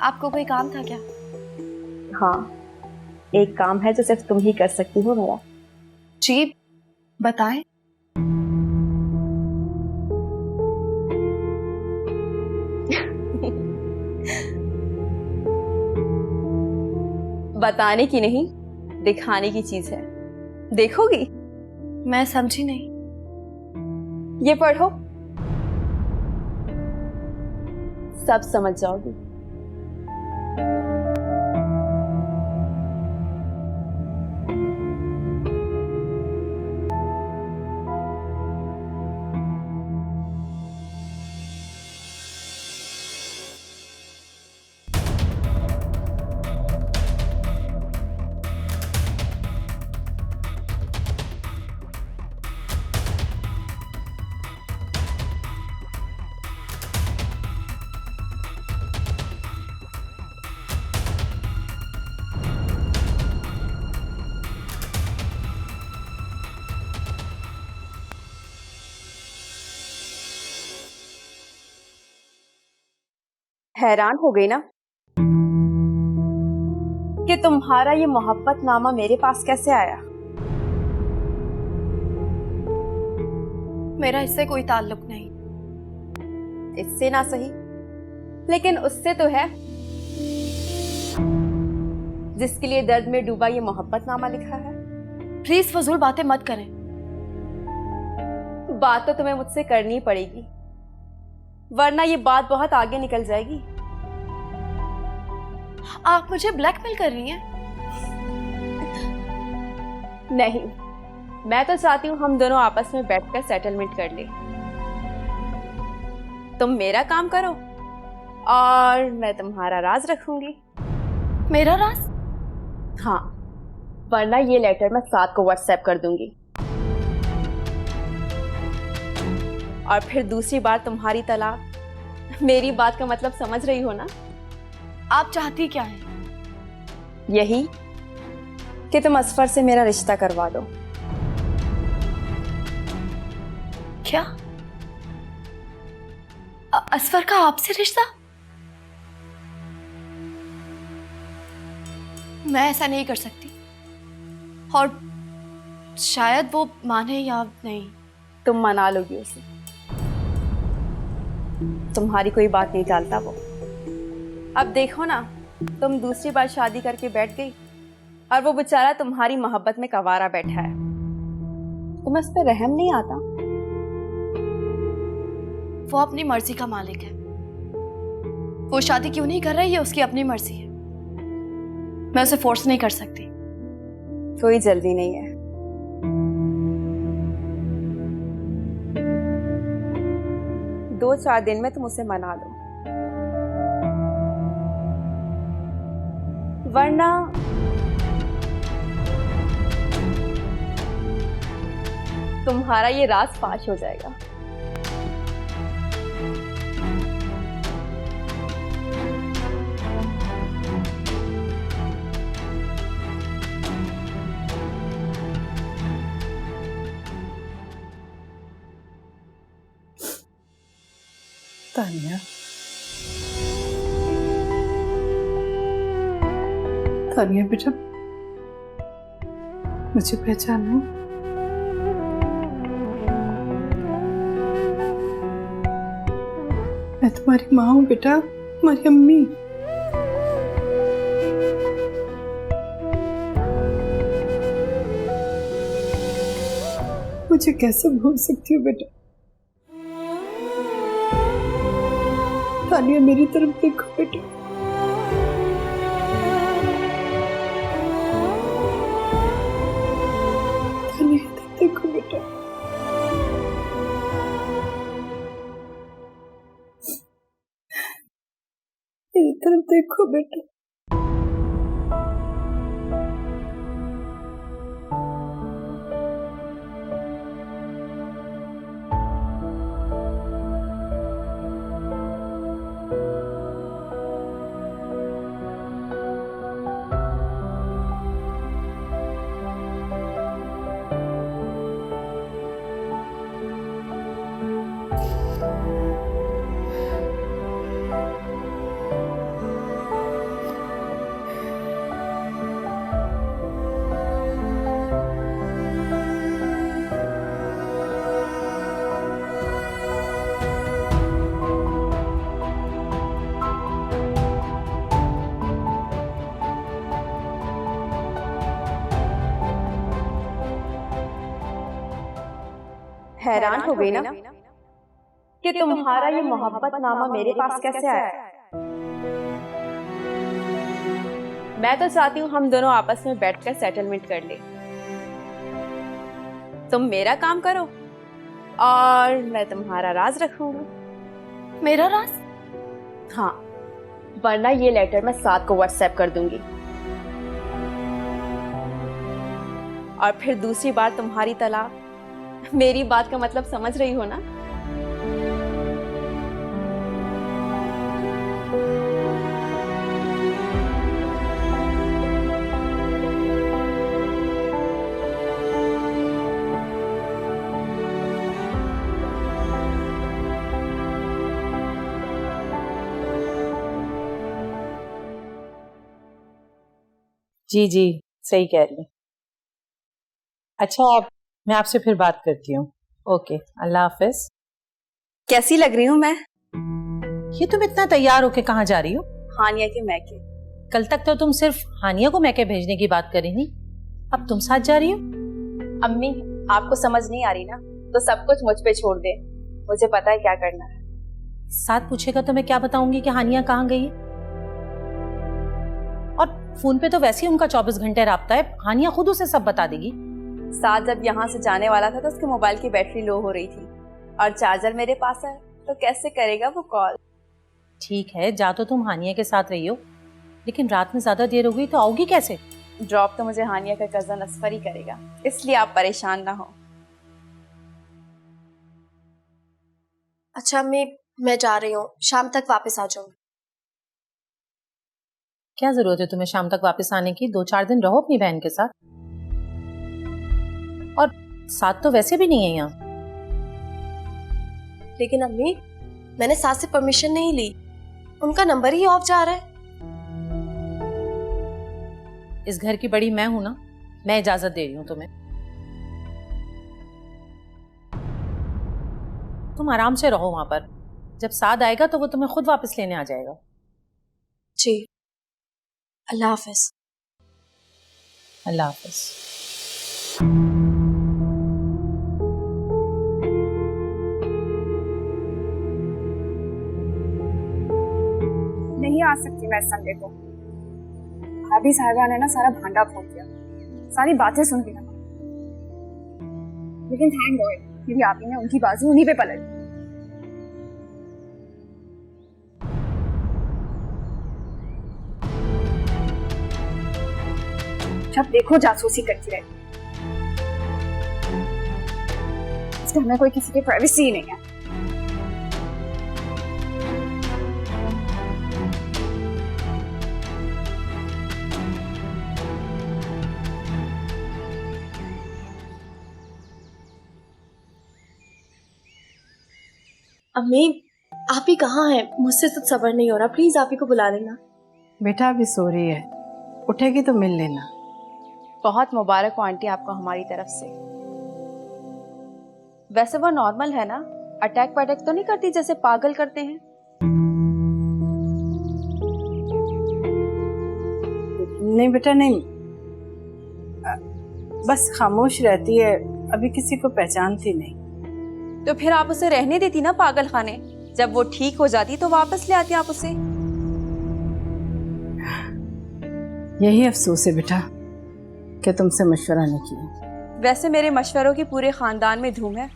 B: आपको कोई काम था क्या?
A: हाँ, एक काम है जो सिर्फ तुम ही कर सकती हो मेरा।
B: जी, बताएं।
A: बताने की नहीं, दिखाने की चीज है। देखोगी?
B: मैं समझी नहीं।
A: ये पढ़ो, सब समझ जाओगी। हैरान हो गई ना कि तुम्हारा ये मोहब्बत नामा मेरे पास कैसे आया?
B: मेरा इससे कोई ताल्लुक नहीं।
A: इससे ना सही, लेकिन उससे तो है, जिसके लिए दर्द में डूबा ये मोहब्बतनामा लिखा है।
B: प्लीज फजूल बातें मत करें।
A: बात तो तुम्हें मुझसे करनी पड़ेगी, वरना ये बात बहुत आगे निकल जाएगी।
B: आप मुझे ब्लैकमेल कर रही हैं?
A: नहीं, मैं तो चाहती हूँ हम दोनों आपस में बैठकर सेटलमेंट कर ले। तुम मेरा काम करो और मैं तुम्हारा राज रखूंगी।
B: मेरा राज?
A: हाँ, वरना ये लेटर मैं साथ को व्हाट्सएप कर दूंगी और फिर दूसरी बार तुम्हारी तलाक। मेरी बात का मतलब समझ रही हो ना?
B: आप चाहती क्या है?
A: यही कि तुम असफर से मेरा रिश्ता करवा दो।
B: क्या? असफर का आपसे रिश्ता? मैं ऐसा नहीं कर सकती, और शायद वो माने या नहीं।
A: तुम मना लोगी उसे, तुम्हारी कोई बात नहीं टालता वो। अब देखो ना, तुम दूसरी बार शादी करके बैठ गई और वो बेचारा तुम्हारी मोहब्बत में कवारा बैठा है। तुम्हें उस पर रहम नहीं आता?
B: वो अपनी मर्जी का मालिक है। वो शादी क्यों नहीं कर रही है उसकी अपनी मर्जी है। मैं उसे फोर्स नहीं कर सकती।
A: कोई जल्दी नहीं है। दो चार दिन में तुम उसे मना लो, वरना तुम्हारा ये राज फाश हो जाएगा।
H: तानिया, तानिया बेटा, मुझे पहचानो? मैं तुम्हारी माँ हूँ बेटा, तुम्हारी अम्मी। मुझे कैसे भूल सकती हो बेटा? तानिया, मेरी तरफ देखो बेटा। तानिया, इधर देखो बेटा। मेरी तरफ देखो बेटा।
A: हैरान हो गई ना कि तुम्हारा ये मोहब्बतनामा मेरे पास कैसे आया। मैं तो चाहती हूँ हम दोनों आपस में बैठकर सेटलमेंट कर ले। तुम मेरा काम करो और मैं तुम्हारा राज रखूंगी।
B: मेरा राज?
A: हाँ, वरना ये लेटर मैं साथ को व्हाट्सएप कर दूंगी और फिर दूसरी बार तुम्हारी तलाक। मेरी बात का मतलब समझ रही हो ना?
F: जी जी, सही कह रही हैं। अच्छा, अब मैं आपसे फिर बात करती हूँ। ओके, अल्लाह हाफिज।
A: कैसी लग रही हूँ मैं?
F: ये तुम इतना तैयार होके कहाँ जा रही हो?
A: हानिया के मैके।
F: कल तक तो तुम सिर्फ हानिया को मैके भेजने की बात कर रही थी, अब तुम साथ जा रही हो?
A: अम्मी, आपको समझ नहीं आ रही ना, तो सब कुछ मुझ पे छोड़ दे, मुझे पता है क्या करना है।
F: साथ पूछेगा तो मैं क्या बताऊंगी कि हानिया कहाँ गई है? और फोन पे तो वैसे ही उनका 24 घंटे राब्ता है, हानिया खुद उसे सब बता देगी।
A: साथ जब यहाँ से जाने वाला था तो उसके मोबाइल की बैटरी लो हो रही थी और चार्जर मेरे पास है, तो कैसे करेगा वो कॉल?
F: ठीक है, जा तो तुम हानिया के साथ रही हो, लेकिन रात में ज्यादा देर हो गई तो आओगी कैसे?
A: ड्रॉप तो मुझे हानिया का कजन असफर ही करेगा, इसलिए आप परेशान ना हो।
B: अच्छा अम्मी, मैं जा रही हूँ, शाम तक वापस आ जाऊंगी।
F: क्या जरूरत है तुम्हें शाम तक वापस आने की? 2-4 दिन रहो अपनी बहन के साथ, और साथ तो वैसे भी नहीं है यहाँ।
B: लेकिन अम्मी, मैंने सास से परमिशन नहीं ली, उनका नंबर ही ऑफ जा रहा है।
F: इस घर की बड़ी मैं हूं ना, मैं इजाजत दे रही हूँ तुम्हें। तुम आराम से रहो वहां पर, जब साद आएगा तो वो तुम्हें खुद वापस लेने आ जाएगा।
B: जी, अल्लाह हाफिज।
F: अल्लाह हाफिज।
G: नहीं आ सकती मैं संडे को। भाभी साहिबा ने ना सारा भांडा फोड़ दिया, सारी बातें सुन ली ना। लेकिन थैंक गॉड मेरी आपी ने उनकी बाजू उन्हीं पे पलट दी। जब देखो जासूसी करती रहती। इस घर में कोई किसी की प्राइवेसी ही नहीं है।
B: अम्मी, आप ही कहाँ हैं? मुझसे तो सब्र नहीं हो रहा, प्लीज आप ही को बुला लेना।
H: बेटा अभी सो रही है, उठेगी तो मिल लेना।
A: बहुत मुबारक हो आंटी आपको हमारी तरफ से। वैसे वो नॉर्मल है ना, अटैक पैटैक तो नहीं करती जैसे पागल करते हैं?
H: नहीं बेटा नहीं, बस खामोश रहती है, अभी किसी को पहचानती नहीं।
A: तो फिर आप उसे रहने देती ना पागल खाने, जब वो ठीक हो जाती तो वापस ले आती आप उसे।
H: यही अफसोस है बेटा कि तुमसे मशवरा नहीं किया।
A: वैसे मेरे मशवरों की पूरे खानदान में धूम है,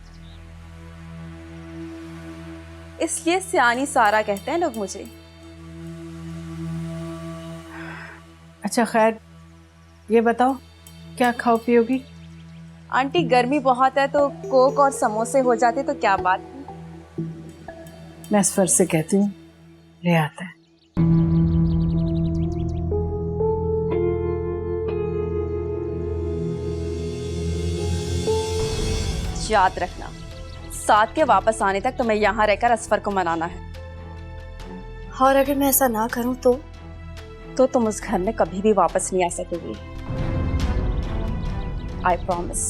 A: इसलिए सियानी सारा कहते हैं लोग मुझे।
H: अच्छा खैर, ये बताओ क्या खाओ पियोगी?
A: आंटी गर्मी बहुत है तो कोक और समोसे हो जाते तो क्या बात है।
H: मैं असफर से कहती हूँ ले आता है।
A: याद रखना, साथ के वापस आने तक तुम्हें यहाँ रहकर असफर को मनाना है।
B: और अगर मैं ऐसा ना करूँ तो
A: तुम उस घर में कभी भी वापस नहीं आ सकोगी। I promise.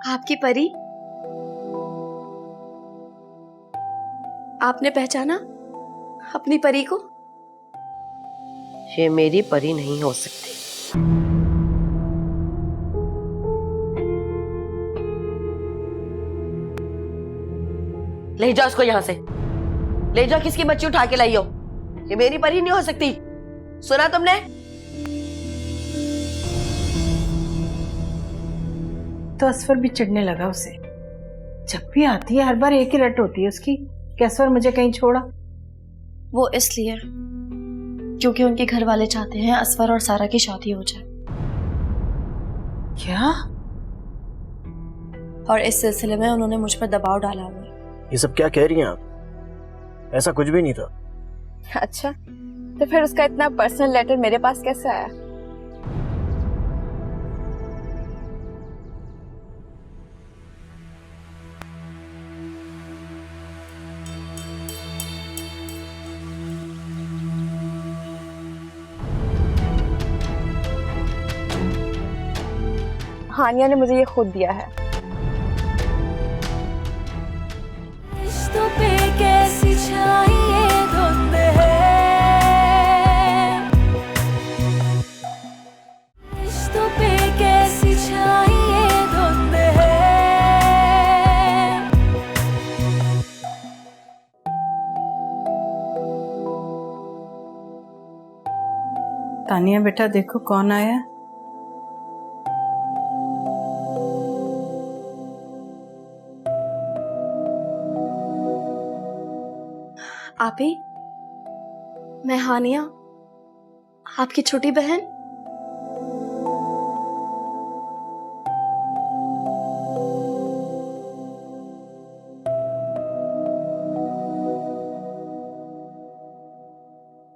B: आपकी परी, आपने पहचाना अपनी परी को?
K: ये मेरी परी नहीं हो सकती। ले जाओ उसको यहां से, ले जाओ, किसकी बच्ची उठा के लाई हो? ये मेरी परी नहीं हो सकती, सुना तुमने?
H: तो असफर भी चिढ़ने लगा उसे। जब भी आती है हर बार एक ही रट होती है उसकी कि असफर मुझे कहीं छोड़ा।
B: वो इसलिए क्योंकि उनके घर वाले चाहते हैं असफर और सारा की शादी हो जाए।
H: क्या?
B: और इस सिलसिले में उन्होंने मुझ पर दबाव डाला हुआ है।
I: ये सब क्या कह रही हैं आप? ऐसा कुछ भी नहीं था।
A: अच्छा, तो फिर उसका इतना पर्सनल लेटर मेरे पास कैसे आया? हानिया ने मुझे ये खुद दिया है।
J: रिश्तों पे कैसी छाई ये धुंध है, रिश्तों पे कैसी छाई ये धुंध है।
H: तानिया बेटा देखो कौन आया।
B: आपी, मैं हानिया, आपकी छोटी बहन।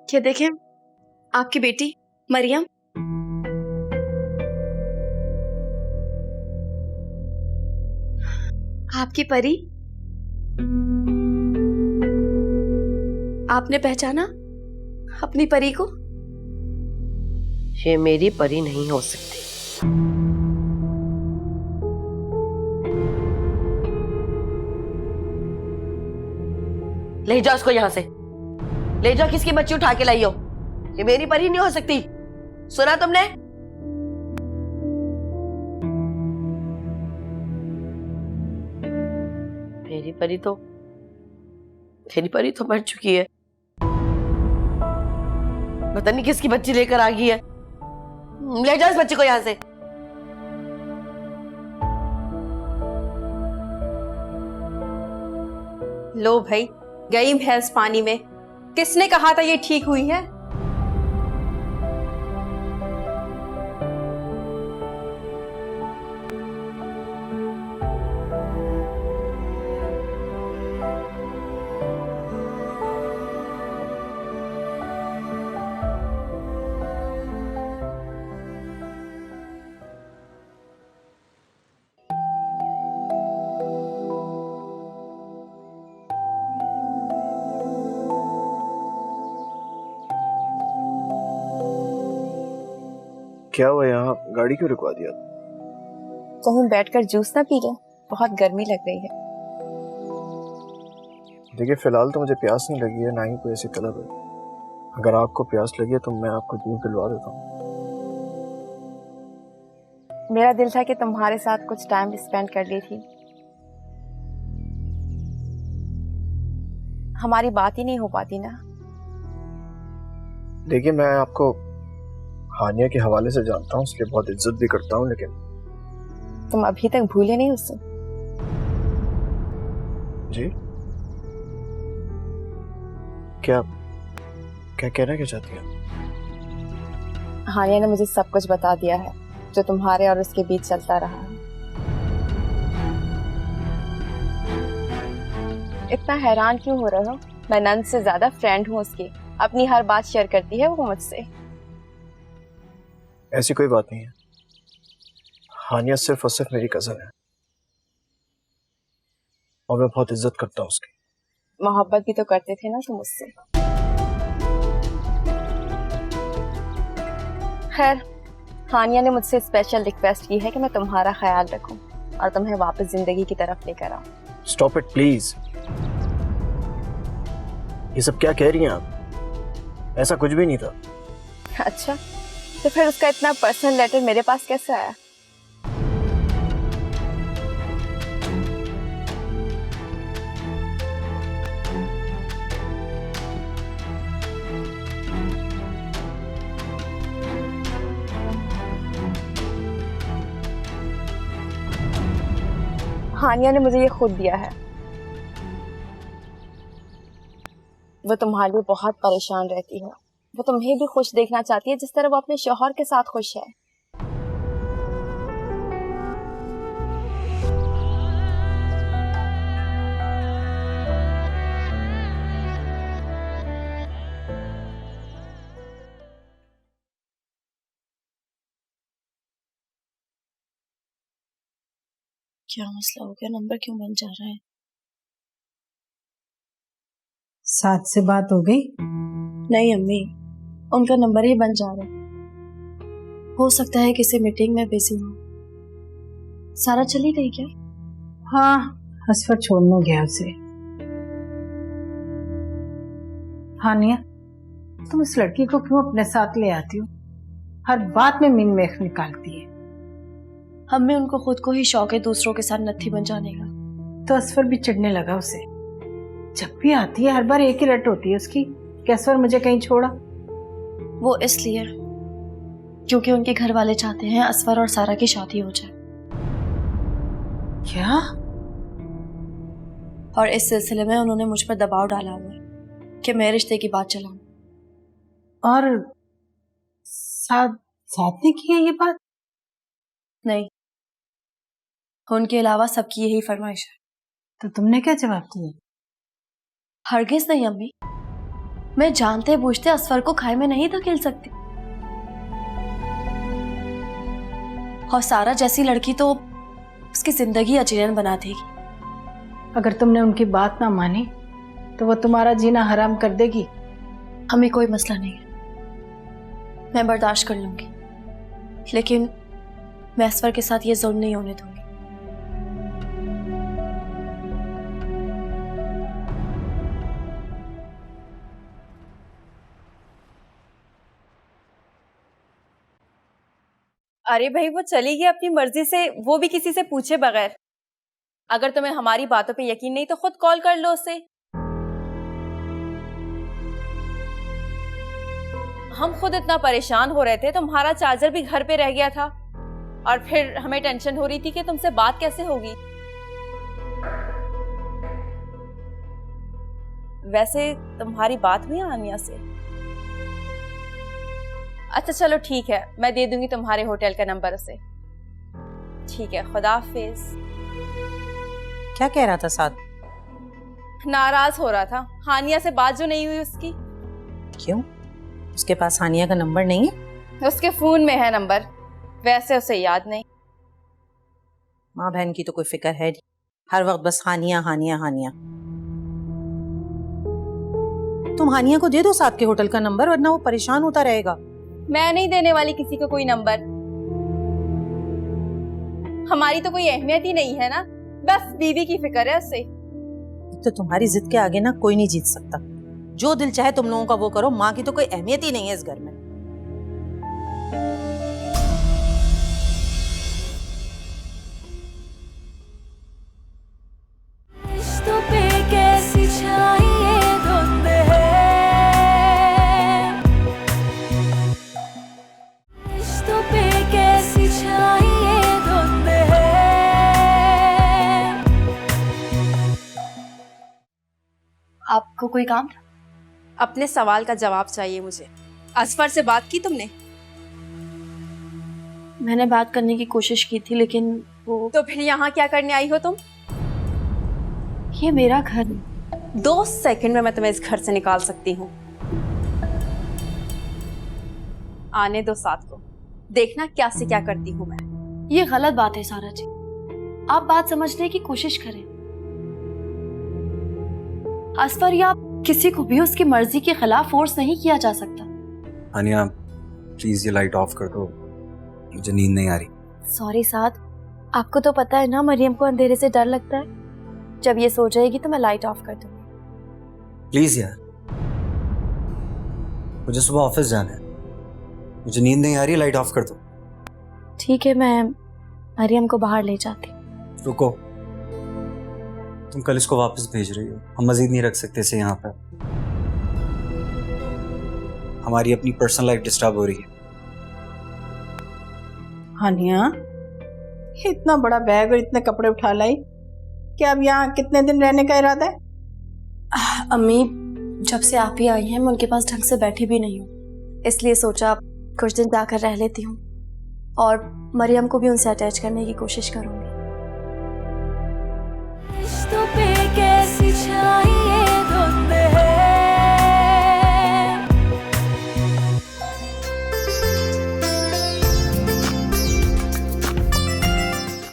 B: ये देखें, आपकी बेटी मरियम। आपकी परी। आपने पहचाना अपनी परी को?
K: ये मेरी परी नहीं हो सकती। ले जाओ उसको यहां से, ले जाओ, किसकी बच्ची उठा के लाई हो? ये मेरी परी नहीं हो सकती, सुना तुमने? मेरी परी तो मर चुकी है, पता नहीं किसकी बच्ची लेकर आ गई है। ले जाओ इस बच्चे को यहां से।
A: लो भाई, गई भैंस पानी में। किसने कहा था ये ठीक हुई है?
I: क्या हुआ, यहाँ गाड़ी क्यों रुकवा दिया?
A: कहीं बैठकर जूस ना पी ले, बहुत गर्मी लग रही है।
I: देखिए फिलहाल तो मुझे प्यास नहीं लगी है, ना ही कोई ऐसी तलब है। अगर आपको प्यास लगी है तो मैं आपको जूस दिलवा देता हूँ।
A: मेरा दिल था कि तुम्हारे साथ कुछ टाइम स्पेंड कर ली थी। हमारी बात ही नहीं हो पाती ना।
I: देखिए मैं आपको हानिया के हवाले से जानता हूँ, इसलिए बहुत इज्जत भी करता हूँ, लेकिन
A: तुम अभी तक भूले नहीं उससे?
I: जी क्या क्या कहना क्या चाहती हैं?
A: हानिया ने मुझे सब कुछ बता दिया है जो तुम्हारे और उसके बीच चलता रहा है। इतना हैरान क्यों हो रहे हो? मैं नंद से ज्यादा फ्रेंड हूँ उसकी, अपनी हर बात शेयर करती है वो मुझसे।
I: ऐसी कोई बात नहीं है, हानिया सिर्फ और सिर्फ मेरी कजन है और मैं बहुत इज्जत करता हूँ उसकी।
A: मोहब्बत भी तो करते थे ना तुम उससे। खैर, हानिया ने मुझसे स्पेशल रिक्वेस्ट की है कि मैं तुम्हारा ख्याल रखूं और तुम्हें वापस जिंदगी की तरफ लेकर आऊं।
I: Stop it please. ये सब क्या कह रही हैं आप? ऐसा कुछ भी नहीं था।
A: अच्छा, तो फिर उसका इतना पर्सनल लेटर मेरे पास कैसे आया? हानिया ने मुझे ये खुद दिया है। वो तुम्हारे लिए बहुत परेशान रहती है। वो तुम्हें भी खुश देखना चाहती है जिस तरह वो अपने शौहर के साथ खुश है।
B: क्या मसला हो गया? नंबर क्यों बन जा रहा है?
H: साथ से बात हो गई?
B: नहीं अम्मी, उनका नंबर ही बन जा रहा है। हो सकता है किसी मीटिंग में बिजी हो। सारा चली गई क्या?
H: हाँ, असफर छोड़ने गया उसे। हानिया, तुम इस लड़की को क्यों अपने साथ ले आती हो? हर बात में मीन मेख निकालती है।
B: हमें उनको खुद को ही शौक है दूसरों के साथ नत्थी बन जाने का।
H: तो असफर भी चिढ़ने लगा उसे। जब भी आती है हर बार एक ही रट होती है उसकी कि असफर मुझे कहीं छोड़ा।
B: वो इसलिए क्योंकि उनके घर वाले चाहते हैं असफर और सारा की शादी हो जाए।
H: क्या?
B: और इस सिलसिले में उन्होंने मुझ पर दबाव डाला हुआ है कि मैं रिश्ते की बात चलाऊं।
H: और साथ ने की है ये बात?
B: नहीं, उनके अलावा सबकी यही फरमाइश है।
H: तो तुमने क्या जवाब दिया?
B: हरगिज नहीं अम्मी, मैं जानते बूझते असफर को खाई में नहीं धकेल सकती। और सारा जैसी लड़की तो उसकी जिंदगी अजीरन बना देगी।
H: अगर तुमने उनकी बात ना मानी तो वो तुम्हारा जीना हराम कर देगी।
B: हमें कोई मसला नहीं है, मैं बर्दाश्त कर लूंगी, लेकिन मैं असफर के साथ ये जुल्म नहीं होने दूंगी।
A: अरे भाई, वो चली गई अपनी मर्जी से, वो भी किसी से पूछे बगैर। अगर तुम्हें हमारी बातों पे यकीन नहीं तो खुद कॉल कर लो उसे। हम खुद इतना परेशान हो रहे थे, तुम्हारा चार्जर भी घर पे रह गया था और फिर हमें टेंशन हो रही थी कि तुमसे बात कैसे होगी। वैसे तुम्हारी बात हुई आनिया से? अच्छा चलो ठीक है, मैं दे दूंगी तुम्हारे होटल का नंबर उसे। ठीक है, खुदा हाफिज।
F: क्या कह रहा था साद?
A: नाराज हो रहा था हानिया से बात जो नहीं हुई उसकी।
F: क्यों? उसके पास हानिया का नंबर नहीं है?
A: उसके फोन में है नंबर, वैसे उसे याद नहीं।
F: माँ बहन की तो कोई फिक्र है नहीं, हर वक्त बस हानिया हानिया हानिया। तुम हानिया को दे दो साद के होटल का नंबर, वरना वो परेशान होता रहेगा।
A: मैं नहीं देने वाली किसी को कोई नंबर। हमारी तो कोई अहमियत ही नहीं है ना, बस बीवी की फिक्र है उससे।
F: तो तुम्हारी जिद के आगे ना कोई नहीं जीत सकता। जो दिल चाहे तुम लोगों का वो करो, माँ की तो कोई अहमियत ही नहीं है इस घर में।
J: रिश्तों पे कैसी छाई ये धुंध है, रिश्तों पे कैसी छाई ये धुंध है।
B: आपको कोई काम था?
A: अपने सवाल का जवाब चाहिए मुझे। असफर से बात की तुमने?
B: मैंने बात करने की कोशिश की थी, लेकिन वो।
A: तो फिर यहाँ क्या करने आई हो तुम?
B: ये मेरा घर है।
A: 2 सेकंड में मैं तुम्हें इस घर से निकाल सकती हूँ। आने दो साथ को, देखना क्या से क्या करती हूँ मैं।
B: ये गलत बात है सारा जी, आप बात समझने की कोशिश करें। असफर या किसी को भी उसकी मर्जी के खिलाफ फोर्स नहीं किया जा सकता।
L: हानिया प्लीज ये लाइट ऑफ कर दो, मुझे नींद नहीं आ रही।
B: सॉरी साद, आपको तो पता है ना मरियम को अंधेरे से डर लगता है। जब ये सो जाएगी तो मैं लाइट ऑफ कर दूंगी।
L: प्लीज यार, मुझे सुबह ऑफिस जाना है, मुझे नींद नहीं आ रही, लाइट ऑफ कर दो।
B: ठीक है, मैं मरियम को बाहर ले जाती।
L: रुको, तुम कल इसको वापस भेज रही हो, हम मजीद नहीं रख सकते इसे यहाँ पर। हमारी अपनी पर्सनल लाइफ डिस्टर्ब हो रही है।
H: हानिया, इतना बड़ा बैग और इतने कपड़े उठा लाई, क्या अब यहाँ कितने दिन रहने का इरादा है?
B: अम्मी, जब से आप ही आई हैं मैं उनके पास ढंग से बैठी भी नहीं हूँ, इसलिए सोचा कुछ दिन जाकर रह लेती हूँ और मरियम को भी उनसे अटैच करने की कोशिश करूँगी।
J: रिश्तों पे